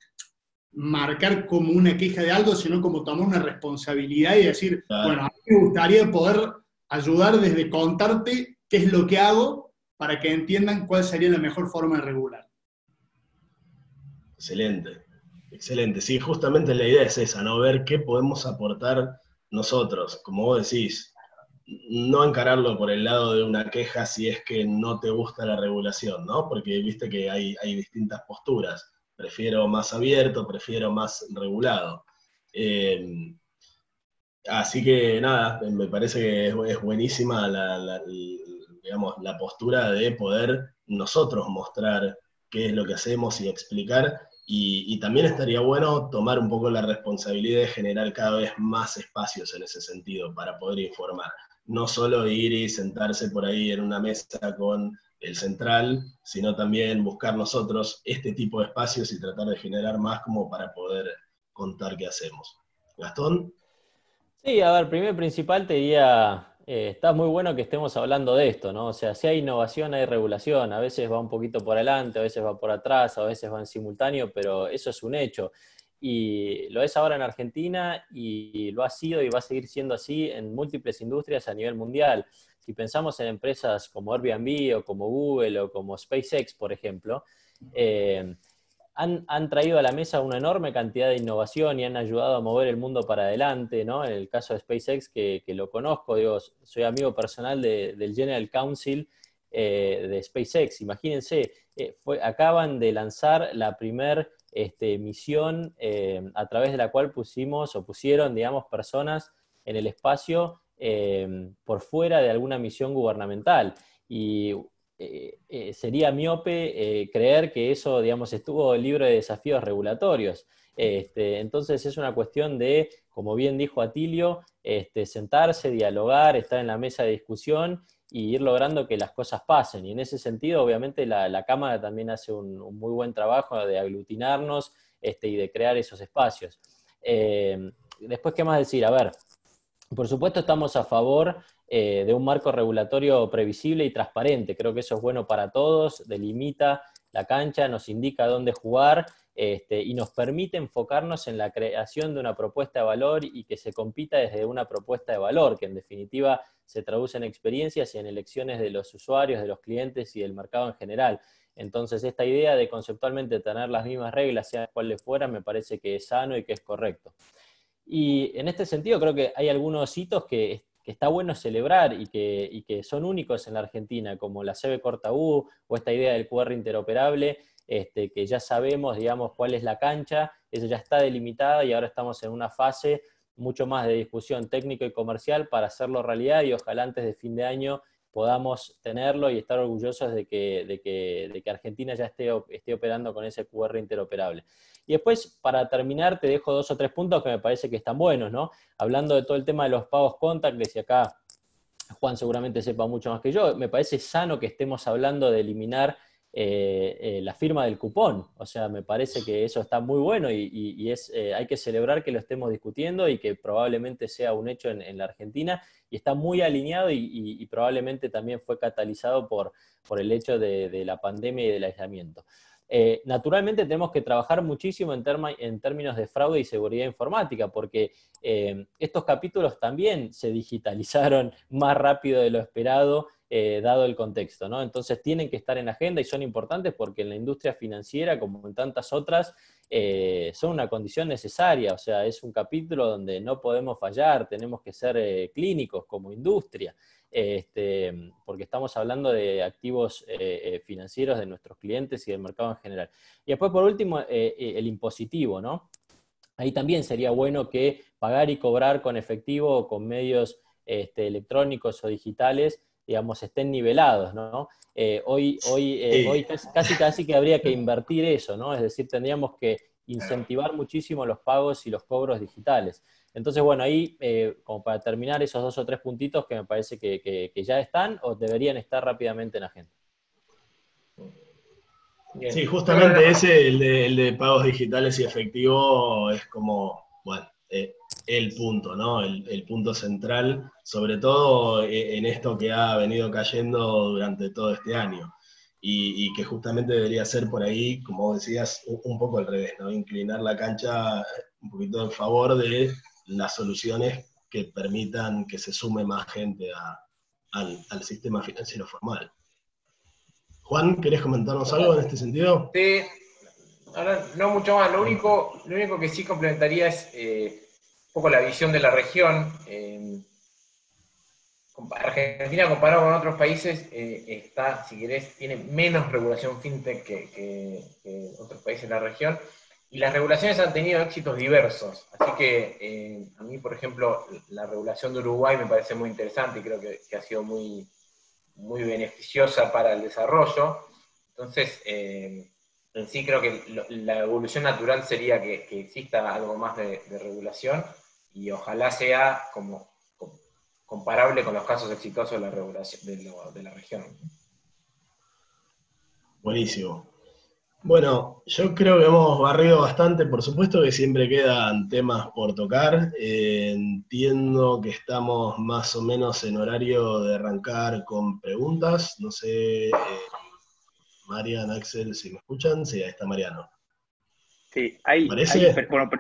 marcar como una queja de algo, sino como tomar una responsabilidad y decir, Claro. bueno, a mí me gustaría poder ayudar desde contarte qué es lo que hago para que entiendan cuál sería la mejor forma de regular. Excelente, excelente. Sí, justamente la idea es esa, ¿no? Ver qué podemos aportar nosotros, como vos decís, no encararlo por el lado de una queja si es que no te gusta la regulación, ¿no? Porque viste que hay distintas posturas. Prefiero más abierto, prefiero más regulado. Así que nada, me parece que es buenísima digamos, la postura de poder nosotros mostrar qué es lo que hacemos y explicar, y también estaría bueno tomar un poco la responsabilidad de generar cada vez más espacios en ese sentido para poder informar. No solo ir y sentarse por ahí en una mesa con el central, sino también buscar nosotros este tipo de espacios y tratar de generar más como para poder contar qué hacemos. Gastón. Sí, a ver, primero y principal te diría, está muy bueno que estemos hablando de esto, ¿no? O sea, si hay innovación, hay regulación, a veces va un poquito por adelante, a veces va por atrás, a veces va en simultáneo, pero eso es un hecho. Y lo es ahora en Argentina y lo ha sido y va a seguir siendo así en múltiples industrias a nivel mundial. Si pensamos en empresas como Airbnb o como Google o como SpaceX, por ejemplo, han traído a la mesa una enorme cantidad de innovación y han ayudado a mover el mundo para adelante, ¿no? En el caso de SpaceX, que lo conozco, digo, soy amigo personal del General Counsel de SpaceX. Imagínense, acaban de lanzar la primer misión a través de la cual pusieron, digamos, personas en el espacio por fuera de alguna misión gubernamental. Y sería miope creer que eso, digamos, estuvo libre de desafíos regulatorios. Entonces es una cuestión de, como bien dijo Atilio, sentarse, dialogar, estar en la mesa de discusión y ir logrando que las cosas pasen. Y en ese sentido, obviamente, la Cámara también hace un muy buen trabajo de aglutinarnos y de crear esos espacios. Después, ¿qué más decir? A ver, por supuesto estamos a favor de un marco regulatorio previsible y transparente. Creo que eso es bueno para todos, delimita la cancha, nos indica dónde jugar y nos permite enfocarnos en la creación de una propuesta de valor y que se compita desde una propuesta de valor, que en definitiva se traduce en experiencias y en elecciones de los usuarios, de los clientes y del mercado en general. Entonces, esta idea de conceptualmente tener las mismas reglas, sean cuales fueran, me parece que es sano y que es correcto. Y en este sentido creo que hay algunos hitos que está bueno celebrar y que son únicos en la Argentina, como la CB Corta U o esta idea del QR interoperable, que ya sabemos, digamos, cuál es la cancha, eso ya está delimitada y ahora estamos en una fase mucho más de discusión técnica y comercial para hacerlo realidad y ojalá antes de fin de año podamos tenerlo y estar orgullosos de que Argentina ya esté operando con ese QR interoperable. Y después, para terminar, te dejo 2 o 3 puntos que me parece que están buenos, ¿no? Hablando de todo el tema de los pagos contactless, y acá Juan seguramente sepa mucho más que yo, me parece sano que estemos hablando de eliminar la firma del cupón. O sea, me parece que eso está muy bueno y hay que celebrar que lo estemos discutiendo y que probablemente sea un hecho en la Argentina, y está muy alineado y probablemente también fue catalizado por el hecho de la pandemia y del aislamiento. Naturalmente tenemos que trabajar muchísimo en términos de fraude y seguridad informática, porque estos capítulos también se digitalizaron más rápido de lo esperado, dado el contexto, ¿no? Entonces tienen que estar en agenda y son importantes porque en la industria financiera, como en tantas otras, son una condición necesaria. O sea, es un capítulo donde no podemos fallar, tenemos que ser clínicos como industria. Porque estamos hablando de activos financieros de nuestros clientes y del mercado en general. Y después, por último, el impositivo, ¿no? Ahí también sería bueno que pagar y cobrar con efectivo o con medios electrónicos o digitales, digamos, estén nivelados, ¿no? Hoy casi que habría que invertir eso, ¿no? Es decir, tendríamos que incentivar muchísimo los pagos y los cobros digitales. Entonces, bueno, ahí, como para terminar, esos 2 o 3 puntitos que me parece que ya están o deberían estar rápidamente en agenda. Bien. Sí, justamente ese, el de pagos digitales y efectivo, es como, bueno, el punto, ¿no? El punto central, sobre todo en esto que ha venido cayendo durante todo este año. Y que justamente debería ser por ahí, como decías, un poco al revés, ¿no? Inclinar la cancha un poquito en favor de las soluciones que permitan que se sume más gente al sistema financiero formal. Juan, ¿querés comentarnos algo en este sentido? Sí, ahora no mucho más. Lo único que sí complementaría es un poco la visión de la región. Argentina, comparado con otros países, si querés, tiene menos regulación fintech que otros países de la región, y las regulaciones han tenido éxitos diversos. Así que a mí, por ejemplo, la regulación de Uruguay me parece muy interesante y creo que ha sido muy beneficiosa para el desarrollo. Entonces, en sí creo que la evolución natural sería que exista algo más de regulación, y ojalá sea comparable con los casos exitosos de la regulación de la región. Buenísimo. Bueno, yo creo que hemos barrido bastante. Por supuesto que siempre quedan temas por tocar. Entiendo que estamos más o menos en horario de arrancar con preguntas. No sé, Marian, Axel, si me escuchan. Sí, ahí está Mariano. Sí, bueno,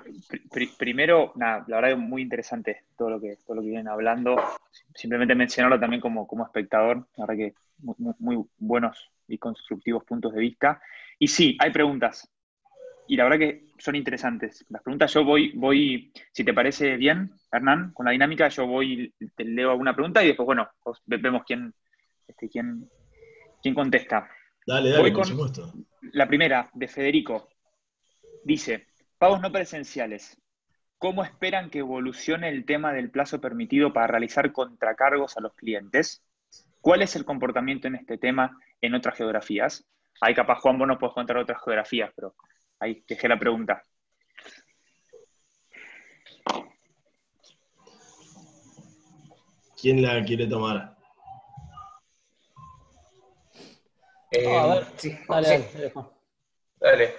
primero, nada, la verdad es muy interesante todo lo que vienen hablando. Simplemente mencionarlo también como espectador, la verdad que muy buenos y constructivos puntos de vista. Y sí, hay preguntas, y la verdad que son interesantes. Las preguntas yo voy, si te parece bien, Hernán, con la dinámica, yo te leo alguna pregunta y después, bueno, vemos quién contesta. Dale, voy por con supuesto. La primera, de Federico. Dice, pagos no presenciales. ¿Cómo esperan que evolucione el tema del plazo permitido para realizar contracargos a los clientes? ¿Cuál es el comportamiento en este tema en otras geografías? Ahí capaz, Juan, vos nos podés contar otras geografías, pero ahí dejé la pregunta. ¿Quién la quiere tomar? A ver, sí, dale.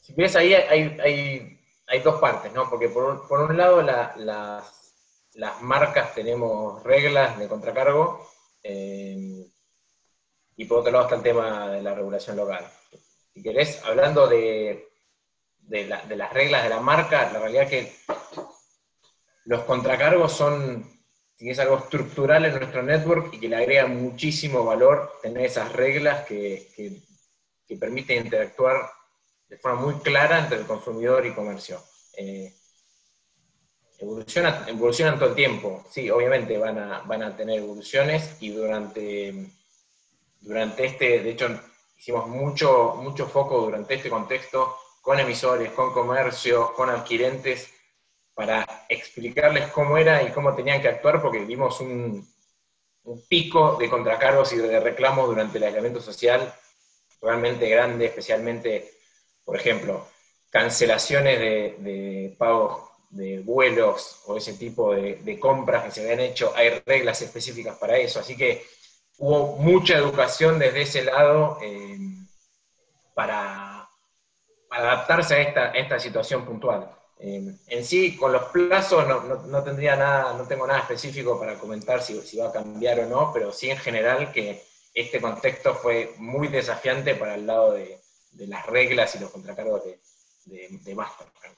Si ves ahí hay dos partes, ¿no? Porque por un lado las marcas tenemos reglas de contracargo, y por otro lado está el tema de la regulación local. Si querés, hablando de las reglas de la marca, la realidad es que los contracargos son, si es algo estructural en nuestro network y que le agrega muchísimo valor tener esas reglas que permiten interactuar de forma muy clara entre el consumidor y comercio. Evolucionan todo el tiempo. Sí, obviamente van a tener evoluciones, y durante de hecho, hicimos mucho foco durante este contexto con emisores, con comercios, con adquirentes, para explicarles cómo era y cómo tenían que actuar, porque vimos un pico de contracargos y de reclamos durante el aislamiento social realmente grande, especialmente, por ejemplo, cancelaciones de pagos de vuelos o ese tipo de compras que se habían hecho. Hay reglas específicas para eso, así que hubo mucha educación desde ese lado para adaptarse a esta situación puntual. En sí, con los plazos no tendría nada, no tengo nada específico para comentar si va a cambiar o no, pero sí en general que este contexto fue muy desafiante para el lado de las reglas y los contracargos de Mastercard.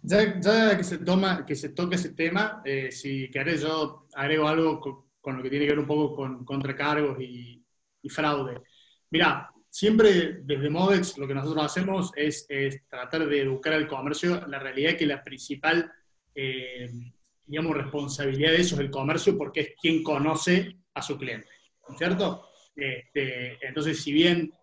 Ya que se toca ese tema, si querés yo agrego algo con lo que tiene que ver un poco con contracargos y fraude. Mirá, siempre desde Movex lo que nosotros hacemos es tratar de educar al comercio. La realidad es que la principal, digamos, responsabilidad de eso es el comercio, porque es quien conoce a su cliente, ¿no es cierto? Entonces, si bien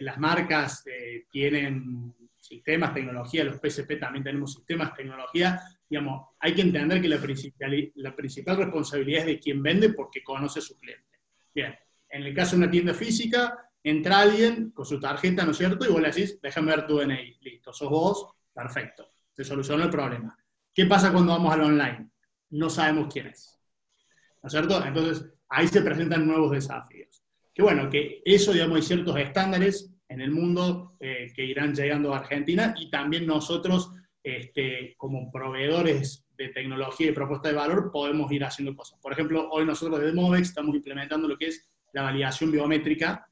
las marcas tienen sistemas, tecnología, los PSP también tenemos sistemas, tecnología, digamos, hay que entender que la principal responsabilidad es de quien vende porque conoce a su cliente. Bien, en el caso de una tienda física, entra alguien con su tarjeta, ¿no es cierto? Y vos le decís, déjame ver tu DNI. Listo, sos vos, perfecto. Se solucionó el problema. ¿Qué pasa cuando vamos al online? No sabemos quién es, ¿no es cierto? Entonces, ahí se presentan nuevos desafíos. Que bueno, que eso, digamos, hay ciertos estándares en el mundo que irán llegando a Argentina, y también nosotros, como proveedores de tecnología y propuesta de valor, podemos ir haciendo cosas. Por ejemplo, hoy nosotros desde Movex estamos implementando lo que es la validación biométrica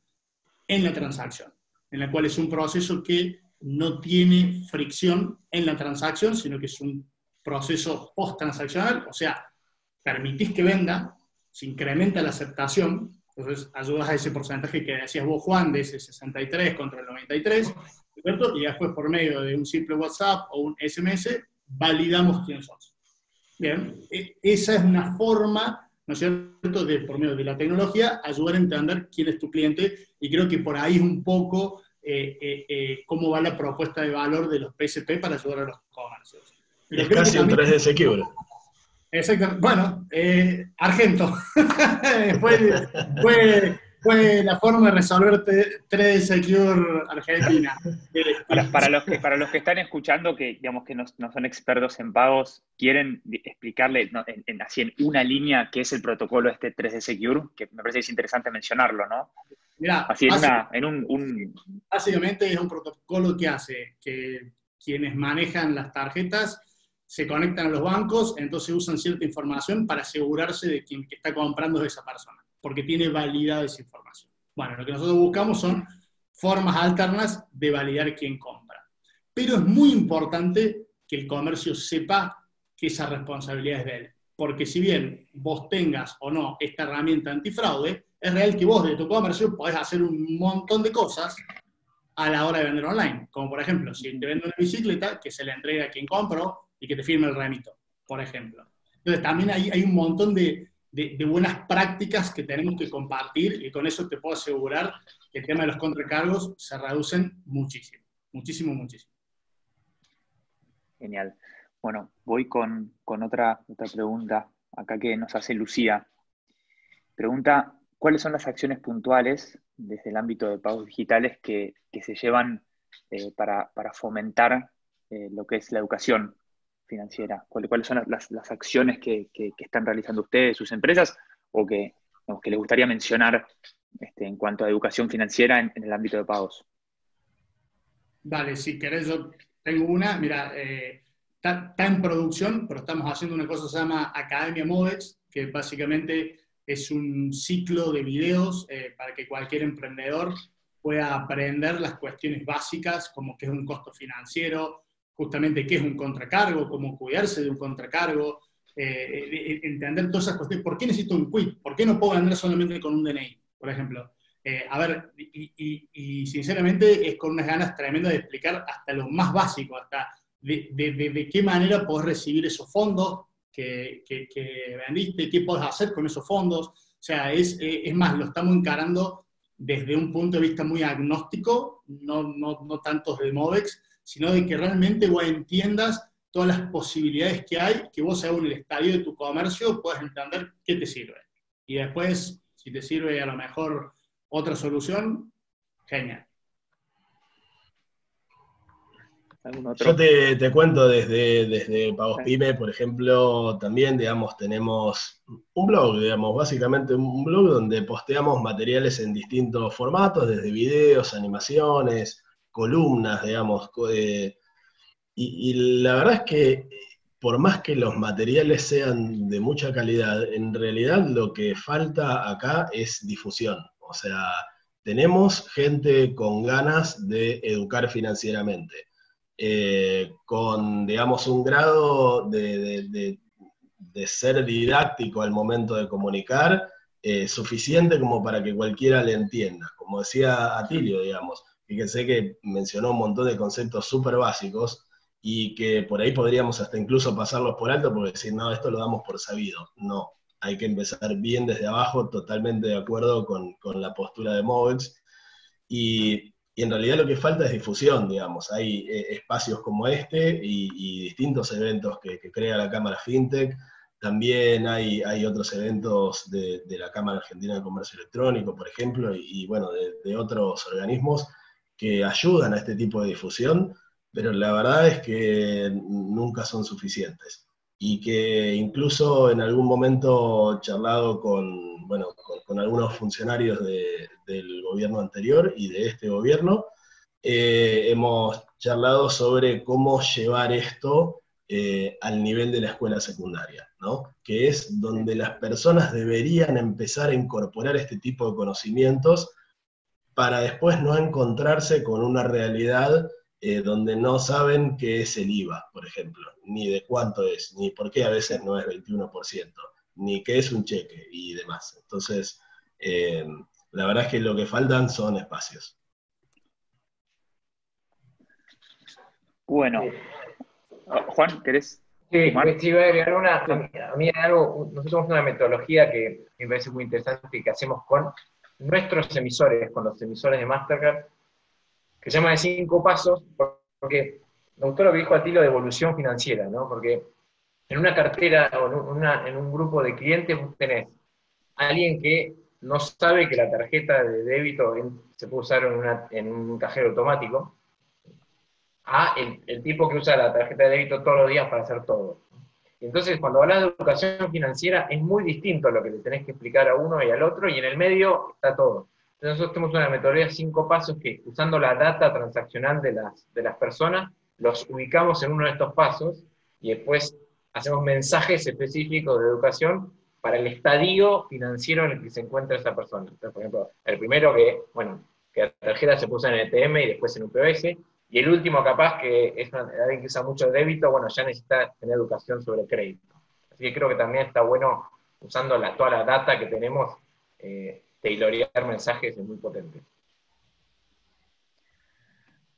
en la transacción, en la cual es un proceso que no tiene fricción en la transacción, sino que es un proceso post-transaccional, o sea, permitís que venda, se incrementa la aceptación, entonces ayudas a ese porcentaje que decías vos, Juan, de ese 63 contra el 93, ¿cierto? Y después por medio de un simple WhatsApp o un SMS, validamos quién sos. Bien, esa es una forma, ¿no es cierto?, de, por medio de la tecnología, ayudar a entender quién es tu cliente, y creo que por ahí es un poco cómo va la propuesta de valor de los PSP para ayudar a los comercios. Es casi un 3D Secure. Exacto. Bueno, Argento. fue la forma de resolver 3D Secure Argentina. Para los que están escuchando, que digamos que no son expertos en pagos, ¿quieren explicarle así en una línea qué es el protocolo 3D Secure? Que me parece que es interesante mencionarlo, ¿no? Mirá, así básicamente es un protocolo que hace que quienes manejan las tarjetas se conectan a los bancos, entonces usan cierta información para asegurarse de que está comprando es esa persona, porque tiene validada esa información. Bueno, lo que nosotros buscamos son formas alternas de validar quién compra. Pero es muy importante que el comercio sepa que esa responsabilidad es de él, porque si bien vos tengas o no esta herramienta antifraude, es real que vos de tu comercio podés hacer un montón de cosas a la hora de vender online, como por ejemplo, si te vende una bicicleta, que se le entrega a quien compró, y que te firme el remito, por ejemplo. Entonces también hay un montón de buenas prácticas que tenemos que compartir, y con eso te puedo asegurar que el tema de los contracargos se reducen muchísimo, muchísimo, muchísimo. Genial. Bueno, voy con otra pregunta acá que nos hace Lucía. Pregunta, ¿cuáles son las acciones puntuales desde el ámbito de pagos digitales que se llevan para fomentar lo que es la educación financiera? ¿Cuáles son las acciones que están realizando ustedes, sus empresas, o que les gustaría mencionar en cuanto a educación financiera en el ámbito de pagos? Dale, si querés, yo tengo una. Mira, está en producción, pero estamos haciendo una cosa que se llama Academia Movex, que básicamente es un ciclo de videos para que cualquier emprendedor pueda aprender las cuestiones básicas, como qué es un costo financiero, justamente qué es un contracargo, cómo cuidarse de un contracargo, entender todas esas cuestiones. ¿Por qué necesito un quit? ¿Por qué no puedo vender solamente con un DNI, por ejemplo? A ver, y sinceramente es con unas ganas tremendas de explicar hasta lo más básico, hasta de qué manera podés recibir esos fondos que vendiste, qué podés hacer con esos fondos. O sea, es más, lo estamos encarando desde un punto de vista muy agnóstico, no tanto de Movex, sino de que realmente vos entiendas todas las posibilidades que hay, que vos según el estadio de tu comercio puedas entender qué te sirve. Y después, si te sirve a lo mejor otra solución, genial. ¿Algún otro? Yo te cuento desde Pagos Pyme, por ejemplo, también, digamos, tenemos un blog, digamos, básicamente un blog donde posteamos materiales en distintos formatos, desde videos, animaciones, columnas, digamos. Y la verdad es que por más que los materiales sean de mucha calidad, en realidad lo que falta acá es difusión. O sea, tenemos gente con ganas de educar financieramente. Con, digamos, un grado de ser didáctico al momento de comunicar, suficiente como para que cualquiera le entienda. Como decía Atilio, digamos, fíjense que mencionó un montón de conceptos súper básicos y que por ahí podríamos hasta incluso pasarlos por alto porque decir, no, esto lo damos por sabido. No, hay que empezar bien desde abajo, totalmente de acuerdo con la postura de Mogens. Y en realidad lo que falta es difusión, digamos. Hay espacios como este y distintos eventos que crea la Cámara FinTech. También hay otros eventos de la Cámara Argentina de Comercio Electrónico, por ejemplo, y bueno, de otros organismos que ayudan a este tipo de difusión, pero la verdad es que nunca son suficientes. Y que incluso en algún momento charlado con algunos funcionarios del gobierno anterior y de este gobierno, hemos charlado sobre cómo llevar esto al nivel de la escuela secundaria, ¿no? Que es donde las personas deberían empezar a incorporar este tipo de conocimientos para después no encontrarse con una realidad donde no saben qué es el IVA, por ejemplo, ni de cuánto es, ni por qué a veces no es 21%, ni qué es un cheque y demás. Entonces, la verdad es que lo que faltan son espacios. Bueno, Juan, ¿querés? Sí, sí, voy a agregar a mí hay algo, nosotros tenemos una metodología que me parece muy interesante que hacemos con nuestros emisores, con los emisores de Mastercard, que se llama de 5 pasos, porque me gustó lo que dijo Atilo de evolución financiera, ¿no? Porque en una cartera o en un grupo de clientes vos tenés a alguien que no sabe que la tarjeta de débito se puede usar en un cajero automático, a el tipo que usa la tarjeta de débito todos los días para hacer todo. Y entonces, cuando hablas de educación financiera, es muy distinto lo que le tenés que explicar a uno y al otro, y en el medio está todo. Entonces, nosotros tenemos una metodología de 5 pasos que, usando la data transaccional de las personas, los ubicamos en uno de estos pasos, y después hacemos mensajes específicos de educación para el estadio financiero en el que se encuentra esa persona. Entonces, por ejemplo, el primero que la tarjeta se puso en el ETM y después en UPS, y el último capaz que es alguien que usa mucho débito, bueno, ya necesita tener educación sobre crédito. Así que creo que también está bueno, usando toda la data que tenemos, tailorear mensajes es muy potente.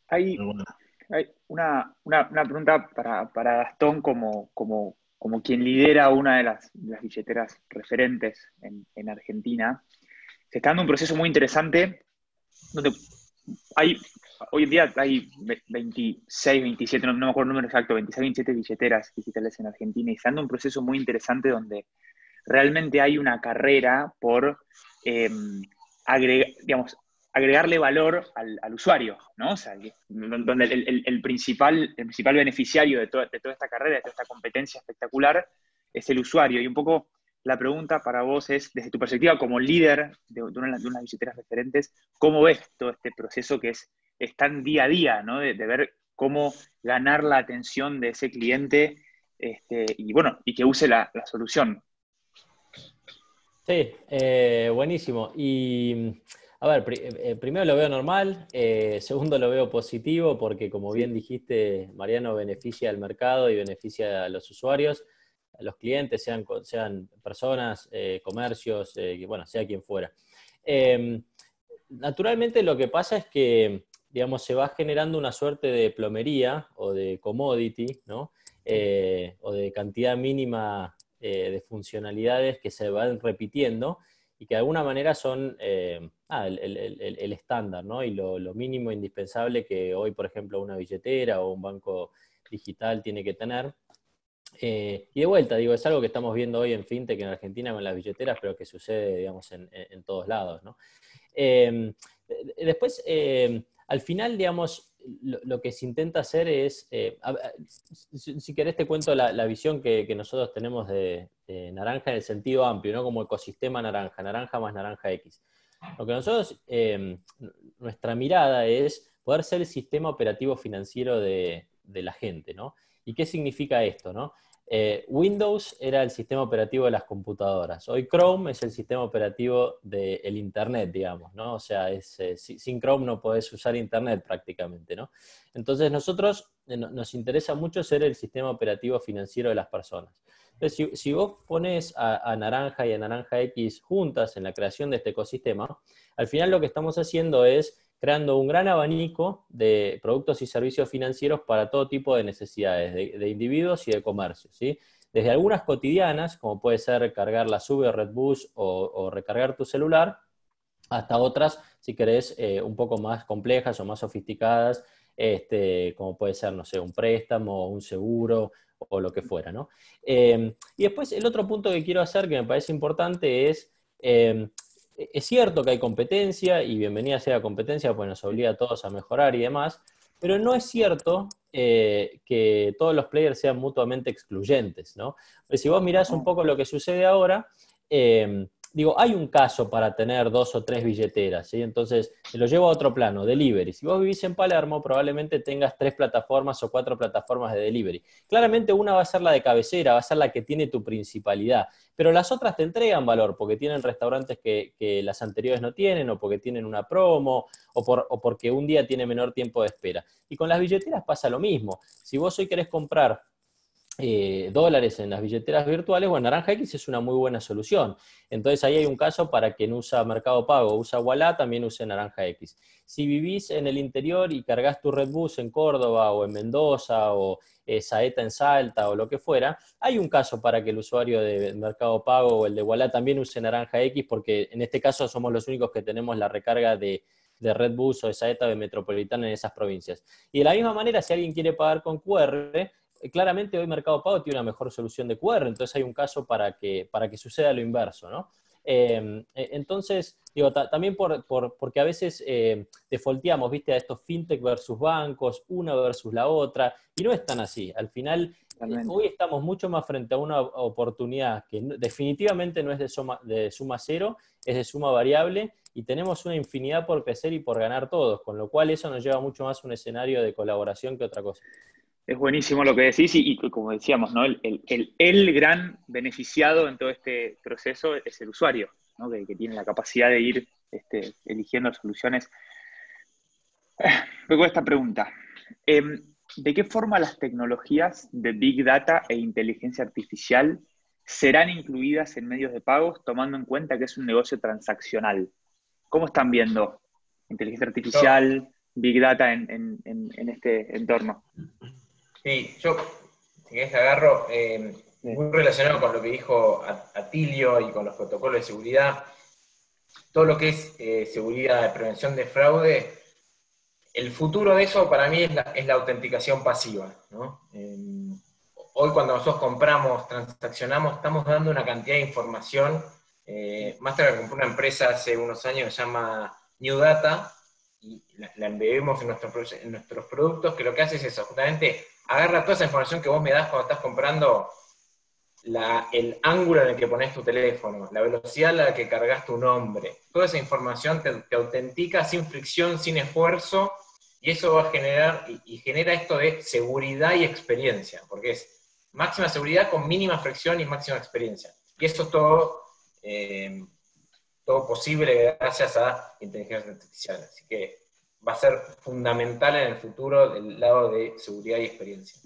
Hay una pregunta para Gastón como quien lidera una de las billeteras referentes en Argentina. Se está dando un proceso muy interesante donde hoy en día hay 26, 27, no me acuerdo el número exacto, 26, 27 billeteras digitales en Argentina, y se está dando un proceso muy interesante donde realmente hay una carrera por agregarle valor al usuario, ¿no? O sea, donde el principal beneficiario de toda esta carrera, de toda esta competencia espectacular, es el usuario. Y un poco la pregunta para vos es, desde tu perspectiva como líder de unas billeteras referentes, ¿cómo ves todo este proceso que es tan día a día, ¿no? De ver cómo ganar la atención de ese cliente y que use la solución? Sí, buenísimo. Y a ver, primero lo veo normal, segundo lo veo positivo porque como bien dijiste, Mariano, beneficia al mercado y beneficia a los usuarios, a los clientes, sean personas, comercios, sea quien fuera. Naturalmente lo que pasa es que, digamos, se va generando una suerte de plomería o de commodity, ¿no? O de cantidad mínima de funcionalidades que se van repitiendo y que de alguna manera son el estándar, ¿no? Y lo mínimo indispensable que hoy, por ejemplo, una billetera o un banco digital tiene que tener. Y de vuelta, digo, es algo que estamos viendo hoy en FinTech en Argentina con las billeteras, pero que sucede, digamos, en todos lados, ¿no? Después, al final, digamos, lo que se intenta hacer es, si querés te cuento la visión que nosotros tenemos de Naranja en el sentido amplio, ¿no? Como ecosistema naranja, naranja más naranja X. Lo que nosotros, nuestra mirada es poder ser el sistema operativo financiero de la gente, ¿no? ¿Y qué significa esto, no? Windows era el sistema operativo de las computadoras. Hoy Chrome es el sistema operativo del Internet, digamos, ¿no? O sea, sin Chrome no podés usar Internet prácticamente, ¿no? Entonces nosotros nos interesa mucho ser el sistema operativo financiero de las personas. Entonces, si vos pones a Naranja y a Naranja X juntas en la creación de este ecosistema, al final lo que estamos haciendo es creando un gran abanico de productos y servicios financieros para todo tipo de necesidades, de individuos y de comercios, ¿sí? Desde algunas cotidianas, como puede ser cargar la SUBE o Redbus o recargar tu celular, hasta otras, si querés, un poco más complejas o más sofisticadas, como puede ser, no sé, un préstamo, un seguro o lo que fuera, ¿no? Y después el otro punto que quiero hacer, que me parece importante, es cierto que hay competencia, y bienvenida sea la competencia, pues nos obliga a todos a mejorar y demás, pero no es cierto que todos los players sean mutuamente excluyentes, ¿no? Pues si vos mirás un poco lo que sucede ahora, digo, hay un caso para tener 2 o 3 billeteras, ¿sí? Entonces, te lo llevo a otro plano, delivery. Si vos vivís en Palermo, probablemente tengas 3 plataformas o 4 plataformas de delivery. Claramente una va a ser la de cabecera, va a ser la que tiene tu principalidad, pero las otras te entregan valor porque tienen restaurantes que las anteriores no tienen, o porque tienen una promo, o porque un día tiene menor tiempo de espera. Y con las billeteras pasa lo mismo. Si vos hoy querés comprar dólares en las billeteras virtuales, bueno, Naranja X es una muy buena solución. Entonces ahí hay un caso para quien usa Mercado Pago, usa Ualá, también use Naranja X. Si vivís en el interior y cargas tu Redbus en Córdoba o en Mendoza o Saeta en Salta o lo que fuera, hay un caso para que el usuario de Mercado Pago o el de Ualá también use Naranja X, porque en este caso somos los únicos que tenemos la recarga de Redbus o de Saeta o de Metropolitana en esas provincias. Y de la misma manera, si alguien quiere pagar con QR, claramente hoy Mercado Pago tiene una mejor solución de QR, entonces hay un caso para que suceda lo inverso, ¿no? Entonces, digo, también porque a veces defaulteamos, ¿viste? A estos fintech versus bancos, una versus la otra, y no es tan así. Al final, hoy estamos mucho más frente a una oportunidad que definitivamente no es de suma cero, es de suma variable, y tenemos una infinidad por crecer y por ganar todos, con lo cual eso nos lleva mucho más a un escenario de colaboración que otra cosa. Es buenísimo lo que decís y como decíamos, ¿no? El gran beneficiado en todo este proceso es el usuario, ¿no? Que tiene la capacidad de ir eligiendo soluciones. Luego esta pregunta. ¿De qué forma las tecnologías de Big Data e inteligencia artificial serán incluidas en medios de pagos, tomando en cuenta que es un negocio transaccional? ¿Cómo están viendo inteligencia artificial, Big Data en este entorno? Sí, yo, si querés, agarro muy relacionado con lo que dijo Atilio y con los protocolos de seguridad. Todo lo que es seguridad de prevención de fraude, el futuro de eso para mí es la autenticación pasiva, ¿no? Hoy cuando nosotros compramos, transaccionamos, estamos dando una cantidad de información. Mastercard compró una empresa hace unos años que se llama New Data, y la embebemos en nuestros productos, que lo que hace es eso, justamente agarra toda esa información que vos me das cuando estás comprando, el ángulo en el que pones tu teléfono, la velocidad a la que cargas tu nombre, toda esa información te autentica sin fricción, sin esfuerzo, y eso va a generar, y genera esto de seguridad y experiencia, porque es máxima seguridad con mínima fricción y máxima experiencia. Y eso todo posible gracias a inteligencia artificial. Así que va a ser fundamental en el futuro del lado de seguridad y experiencia.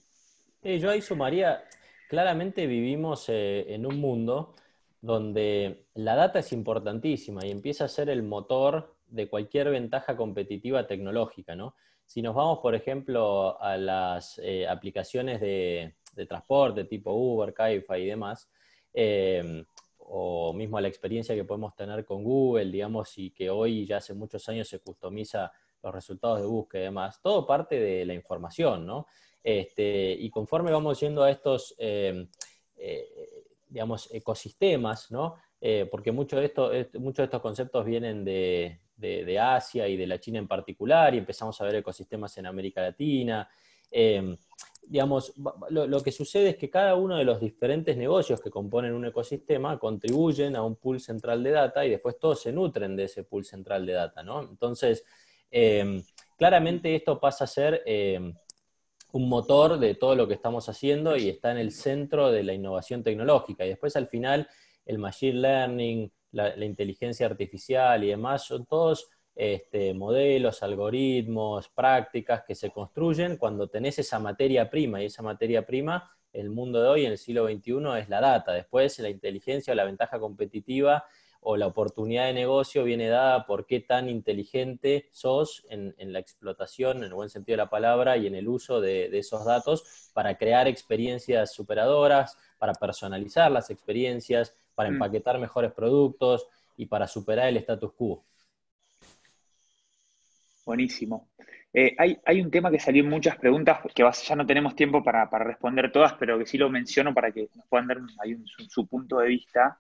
Yo ahí sumaría, claramente vivimos en un mundo donde la data es importantísima y empieza a ser el motor de cualquier ventaja competitiva tecnológica, ¿no? Si nos vamos, por ejemplo, a las aplicaciones de transporte tipo Uber, Cabify y demás, o mismo a la experiencia que podemos tener con Google, digamos, y que hoy ya hace muchos años se customiza los resultados de búsqueda y demás, todo parte de la información, ¿no? Y conforme vamos yendo a estos, digamos, ecosistemas, ¿no? Porque muchos de estos conceptos vienen de Asia y de la China en particular, y empezamos a ver ecosistemas en América Latina. Digamos, lo que sucede es que cada uno de los diferentes negocios que componen un ecosistema contribuyen a un pool central de data y después todos se nutren de ese pool central de data, ¿no? Entonces, claramente esto pasa a ser un motor de todo lo que estamos haciendo y está en el centro de la innovación tecnológica. Y después, al final, el machine learning, la inteligencia artificial y demás son todos modelos, algoritmos, prácticas que se construyen cuando tenés esa materia prima, y esa materia prima, el mundo de hoy, en el siglo XXI, es la data. Después, la inteligencia o la ventaja competitiva o la oportunidad de negocio viene dada por qué tan inteligente sos en la explotación, en el buen sentido de la palabra, y en el uso de esos datos para crear experiencias superadoras, para personalizar las experiencias, para empaquetar mejores productos y para superar el status quo. Buenísimo. Hay un tema que salió en muchas preguntas, que ya no tenemos tiempo para responder todas, pero que sí lo menciono para que nos puedan dar su punto de vista.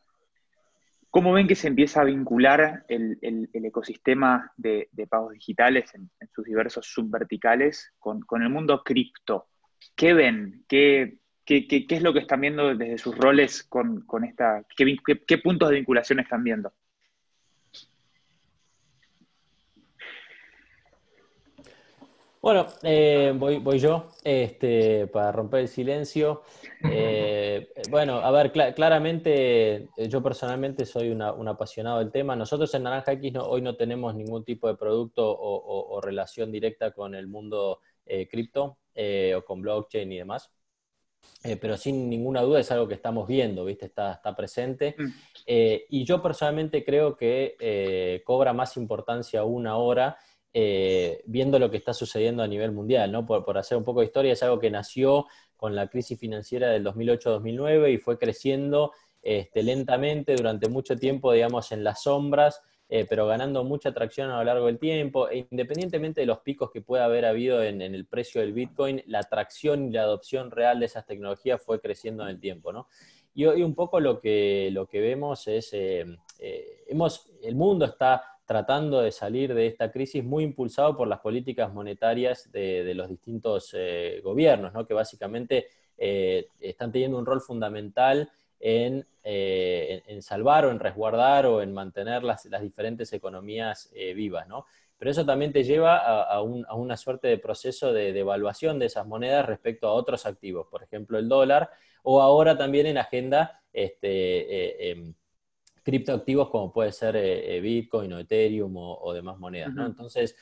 ¿Cómo ven que se empieza a vincular el ecosistema de pagos digitales en sus diversos subverticales con el mundo cripto? ¿Qué ven? ¿Qué es lo que están viendo desde sus roles con esta? ¿Qué puntos de vinculación están viendo? Bueno, voy yo para romper el silencio. Bueno, a ver, claramente yo personalmente soy un apasionado del tema. Nosotros en Naranja X hoy no tenemos ningún tipo de producto o relación directa con el mundo cripto o con blockchain y demás. Pero sin ninguna duda es algo que estamos viendo, ¿viste? Está presente. Y yo personalmente creo que cobra más importancia aún ahora, viendo lo que está sucediendo a nivel mundial, ¿no? Por hacer un poco de historia, es algo que nació con la crisis financiera del 2008-2009 y fue creciendo lentamente durante mucho tiempo, digamos, en las sombras, pero ganando mucha atracción a lo largo del tiempo. E independientemente de los picos que pueda haber habido en el precio del Bitcoin, la atracción y la adopción real de esas tecnologías fue creciendo en el tiempo, ¿no? Y hoy un poco lo que vemos es, el mundo está tratando de salir de esta crisis muy impulsado por las políticas monetarias de los distintos gobiernos, ¿no? Que básicamente están teniendo un rol fundamental en salvar o en resguardar o en mantener las diferentes economías vivas, ¿no? Pero eso también te lleva a una suerte de proceso de devaluación de esas monedas respecto a otros activos, por ejemplo el dólar, o ahora también en agenda criptoactivos como puede ser Bitcoin o Ethereum o demás monedas, ¿no? Entonces,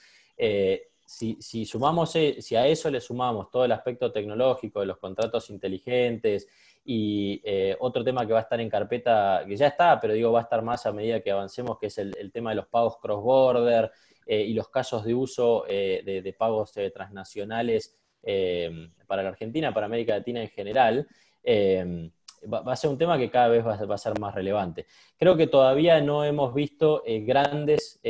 si a eso le sumamos todo el aspecto tecnológico de los contratos inteligentes y otro tema que va a estar en carpeta, que ya está, pero digo va a estar más a medida que avancemos, que es el tema de los pagos cross-border y los casos de uso de pagos transnacionales para la Argentina, para América Latina en general, va a ser un tema que cada vez va a ser más relevante. Creo que todavía no hemos visto grandes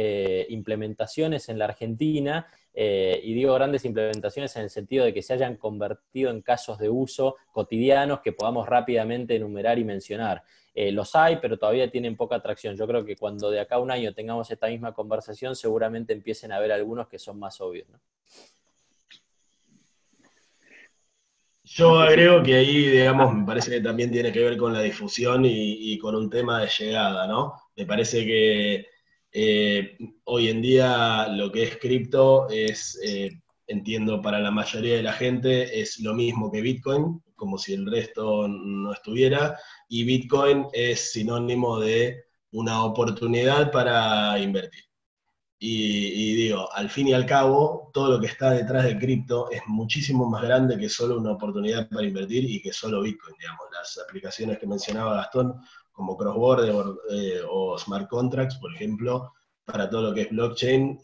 implementaciones en la Argentina, y digo grandes implementaciones en el sentido de que se hayan convertido en casos de uso cotidianos que podamos rápidamente enumerar y mencionar. Los hay, pero todavía tienen poca atracción. Yo creo que cuando de acá a un año tengamos esta misma conversación, seguramente empiecen a haber algunos que son más obvios, ¿no? Yo agrego que ahí, digamos, me parece que también tiene que ver con la difusión y con un tema de llegada, ¿no? Me parece que hoy en día lo que es cripto es, entiendo, para la mayoría de la gente es lo mismo que Bitcoin, como si el resto no estuviera, y Bitcoin es sinónimo de una oportunidad para invertir. Y digo, al fin y al cabo, todo lo que está detrás de cripto es muchísimo más grande que solo una oportunidad para invertir y que solo Bitcoin, digamos. Las aplicaciones que mencionaba Gastón, como Cross-Border o Smart Contracts, por ejemplo, para todo lo que es blockchain,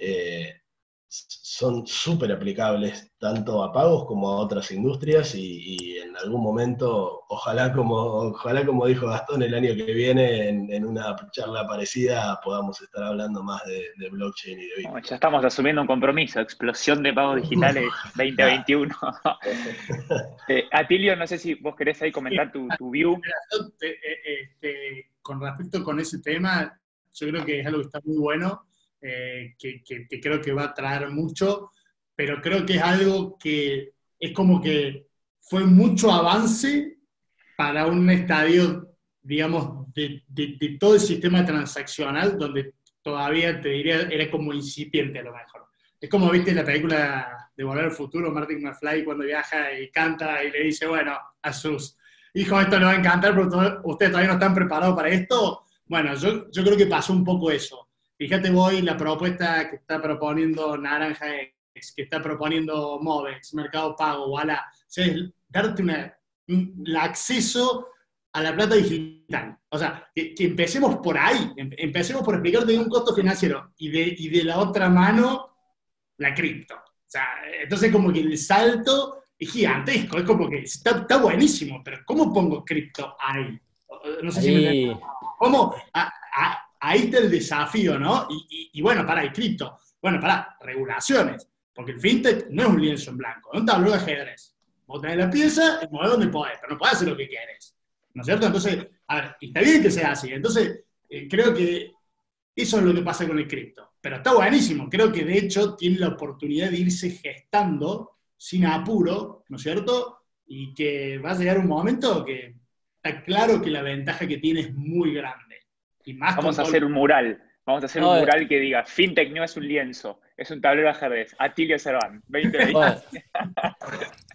son súper aplicables tanto a pagos como a otras industrias y en algún momento, ojalá como dijo Gastón, el año que viene en una charla parecida podamos estar hablando más de blockchain y de Bitcoin. Bueno, ya estamos asumiendo un compromiso, explosión de pagos digitales 2021. Atilio, no sé si vos querés ahí comentar tu view. Con respecto con ese tema, yo creo que es algo que está muy bueno, que creo que va a traer mucho, pero creo que es algo que es como que fue mucho avance para un estadio, digamos, de todo el sistema transaccional, donde todavía, te diría, era como incipiente a lo mejor. Es como, viste, la película de Volver al Futuro, Martin McFly cuando viaja y canta y le dice, bueno, a sus hijos esto les va a encantar, pero ustedes todavía no están preparados para esto. Bueno, yo creo que pasó un poco eso. Fíjate vos la propuesta que está proponiendo Naranja X, que está proponiendo Movex, Mercado Pago, Walla, o sea, es darte el acceso a la plata digital. O sea, que empecemos por ahí, empecemos por explicarte un costo financiero y de la otra mano, la cripto. O sea, entonces como que el salto es gigantesco, es como que está buenísimo, pero ¿cómo pongo cripto ahí? No sé si me... ¿Cómo? Ahí está el desafío, ¿no? Y bueno, el cripto. Bueno, regulaciones. Porque el fintech no es un lienzo en blanco, es un tablero de ajedrez. Vos tenés la pieza y movés donde podés, pero no podés hacer lo que querés. ¿No es cierto? Entonces, a ver, y está bien que sea así. Entonces, creo que eso es lo que pasa con el cripto. Pero está buenísimo. Creo que de hecho tiene la oportunidad de irse gestando sin apuro, ¿no es cierto? Y que va a llegar un momento que está claro que la ventaja que tiene es muy grande. Y más Vamos a hacer un mural. Vamos a hacer un mural que diga, fintech no es un lienzo, es un tablero de ajedrez. Atilio Serván, 2020. Bueno,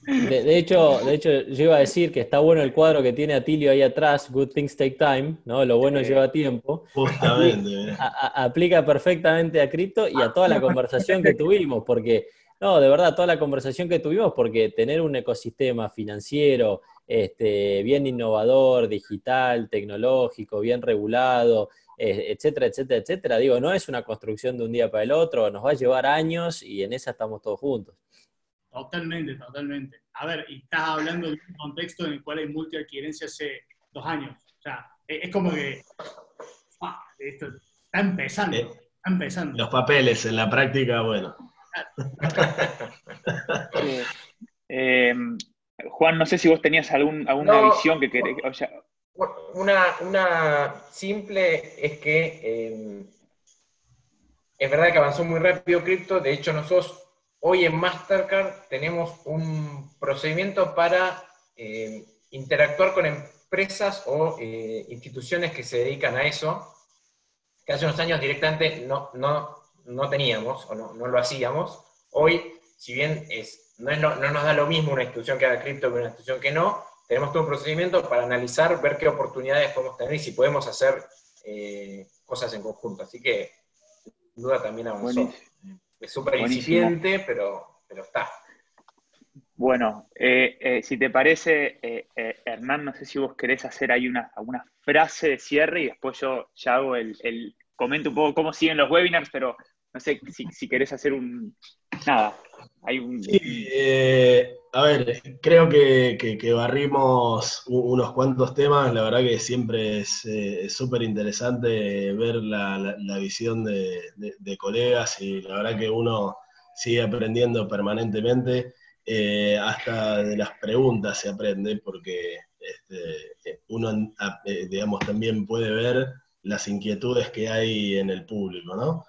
de hecho, yo iba a decir que está bueno el cuadro que tiene Atilio ahí atrás, Good Things Take Time, ¿no? Lo bueno lleva tiempo. Justamente. Aplica perfectamente a cripto y a toda la conversación que tuvimos, porque, no, de verdad, toda la conversación que tuvimos, porque tener un ecosistema financiero bien innovador, digital, tecnológico, bien regulado, etcétera, etcétera, etcétera, digo, no es una construcción de un día para el otro, nos va a llevar años y en esa estamos todos juntos. Totalmente, totalmente. A ver, y estás hablando de un contexto en el cual hay multiadquirencia hace 2 años. O sea, es como que esto está empezando. Los papeles en la práctica, bueno. Juan, no sé si vos tenías alguna visión que querés. O sea, una simple es que es verdad que avanzó muy rápido cripto. De hecho, nosotros hoy en Mastercard tenemos un procedimiento para interactuar con empresas o instituciones que se dedican a eso, que hace unos años directamente no teníamos o no lo hacíamos. Hoy, si bien no nos da lo mismo una institución que haga cripto que una institución que no, tenemos todo un procedimiento para analizar, ver qué oportunidades podemos tener y si podemos hacer cosas en conjunto. Así que, sin duda, también avanzó. Buenísimo. Es súper incipiente, pero está. Bueno, si te parece, Hernán, no sé si vos querés hacer ahí alguna frase de cierre y después yo ya hago comento un poco cómo siguen los webinars, pero no sé si querés hacer nada. Sí, a ver, creo que barrimos unos cuantos temas. La verdad que siempre es súper interesante ver la visión de colegas y la verdad que uno sigue aprendiendo permanentemente. Hasta de las preguntas se aprende porque uno, digamos, también puede ver las inquietudes que hay en el público, ¿no?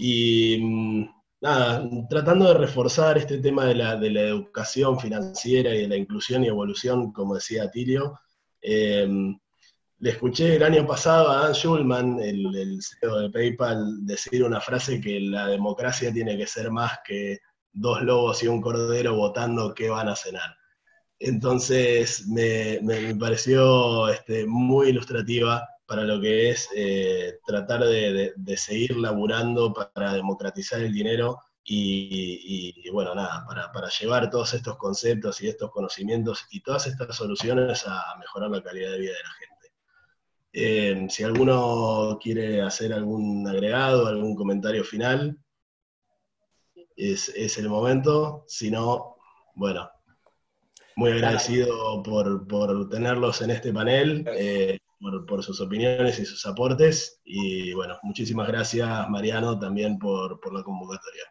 Y nada, tratando de reforzar este tema de la educación financiera y de la inclusión y evolución, como decía Atilio, le escuché el año pasado a Dan Schulman, el CEO de PayPal, decir una frase que la democracia tiene que ser más que 2 lobos y un cordero votando qué van a cenar. Entonces me pareció muy ilustrativa para lo que es tratar de seguir laburando para democratizar el dinero y bueno, nada, para llevar todos estos conceptos y estos conocimientos y todas estas soluciones a mejorar la calidad de vida de la gente. Si alguno quiere hacer algún agregado, algún comentario final. es el momento. Si no, bueno, muy agradecido por tenerlos en este panel, por sus opiniones y sus aportes. Y bueno, muchísimas gracias, Mariano, también por la convocatoria.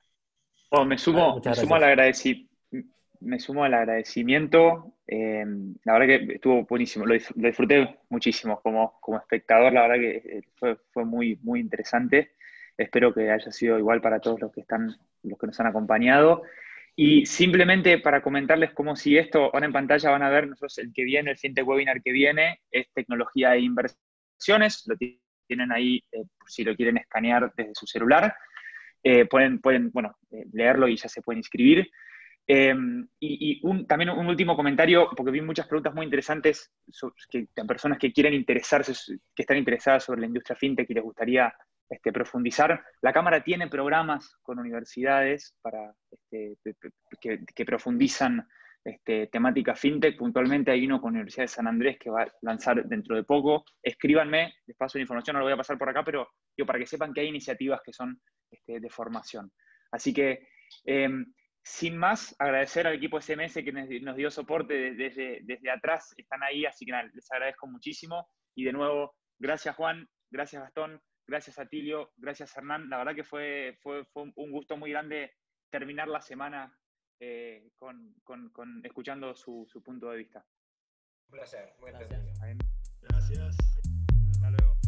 Oh, me sumo al agradecimiento. La verdad que estuvo buenísimo, lo disfruté muchísimo como espectador. La verdad que fue muy, muy interesante. Espero que haya sido igual para todos los que nos han acompañado. Y simplemente para comentarles cómo sigue esto, ahora en pantalla van a ver nosotros el FinTech Webinar que viene, es tecnología e inversiones. Lo tienen ahí si lo quieren escanear desde su celular. Pueden leerlo y ya se pueden inscribir. También un último comentario, porque vi muchas preguntas muy interesantes de personas que quieren interesarse, que están interesadas sobre la industria fintech y les gustaría profundizar. La Cámara tiene programas con universidades para que profundizan temática fintech. Puntualmente hay uno con la Universidad de San Andrés que va a lanzar dentro de poco. Escríbanme, les paso la información, no lo voy a pasar por acá, pero para que sepan que hay iniciativas que son de formación. Así que, sin más, agradecer al equipo SMS que nos dio soporte desde atrás, están ahí, así que nada, les agradezco muchísimo. Y de nuevo, gracias Juan, gracias Gastón, gracias Atilio, gracias Hernán. La verdad que fue un gusto muy grande terminar la semana escuchando su punto de vista. Un placer, muy Gracias. Hasta luego.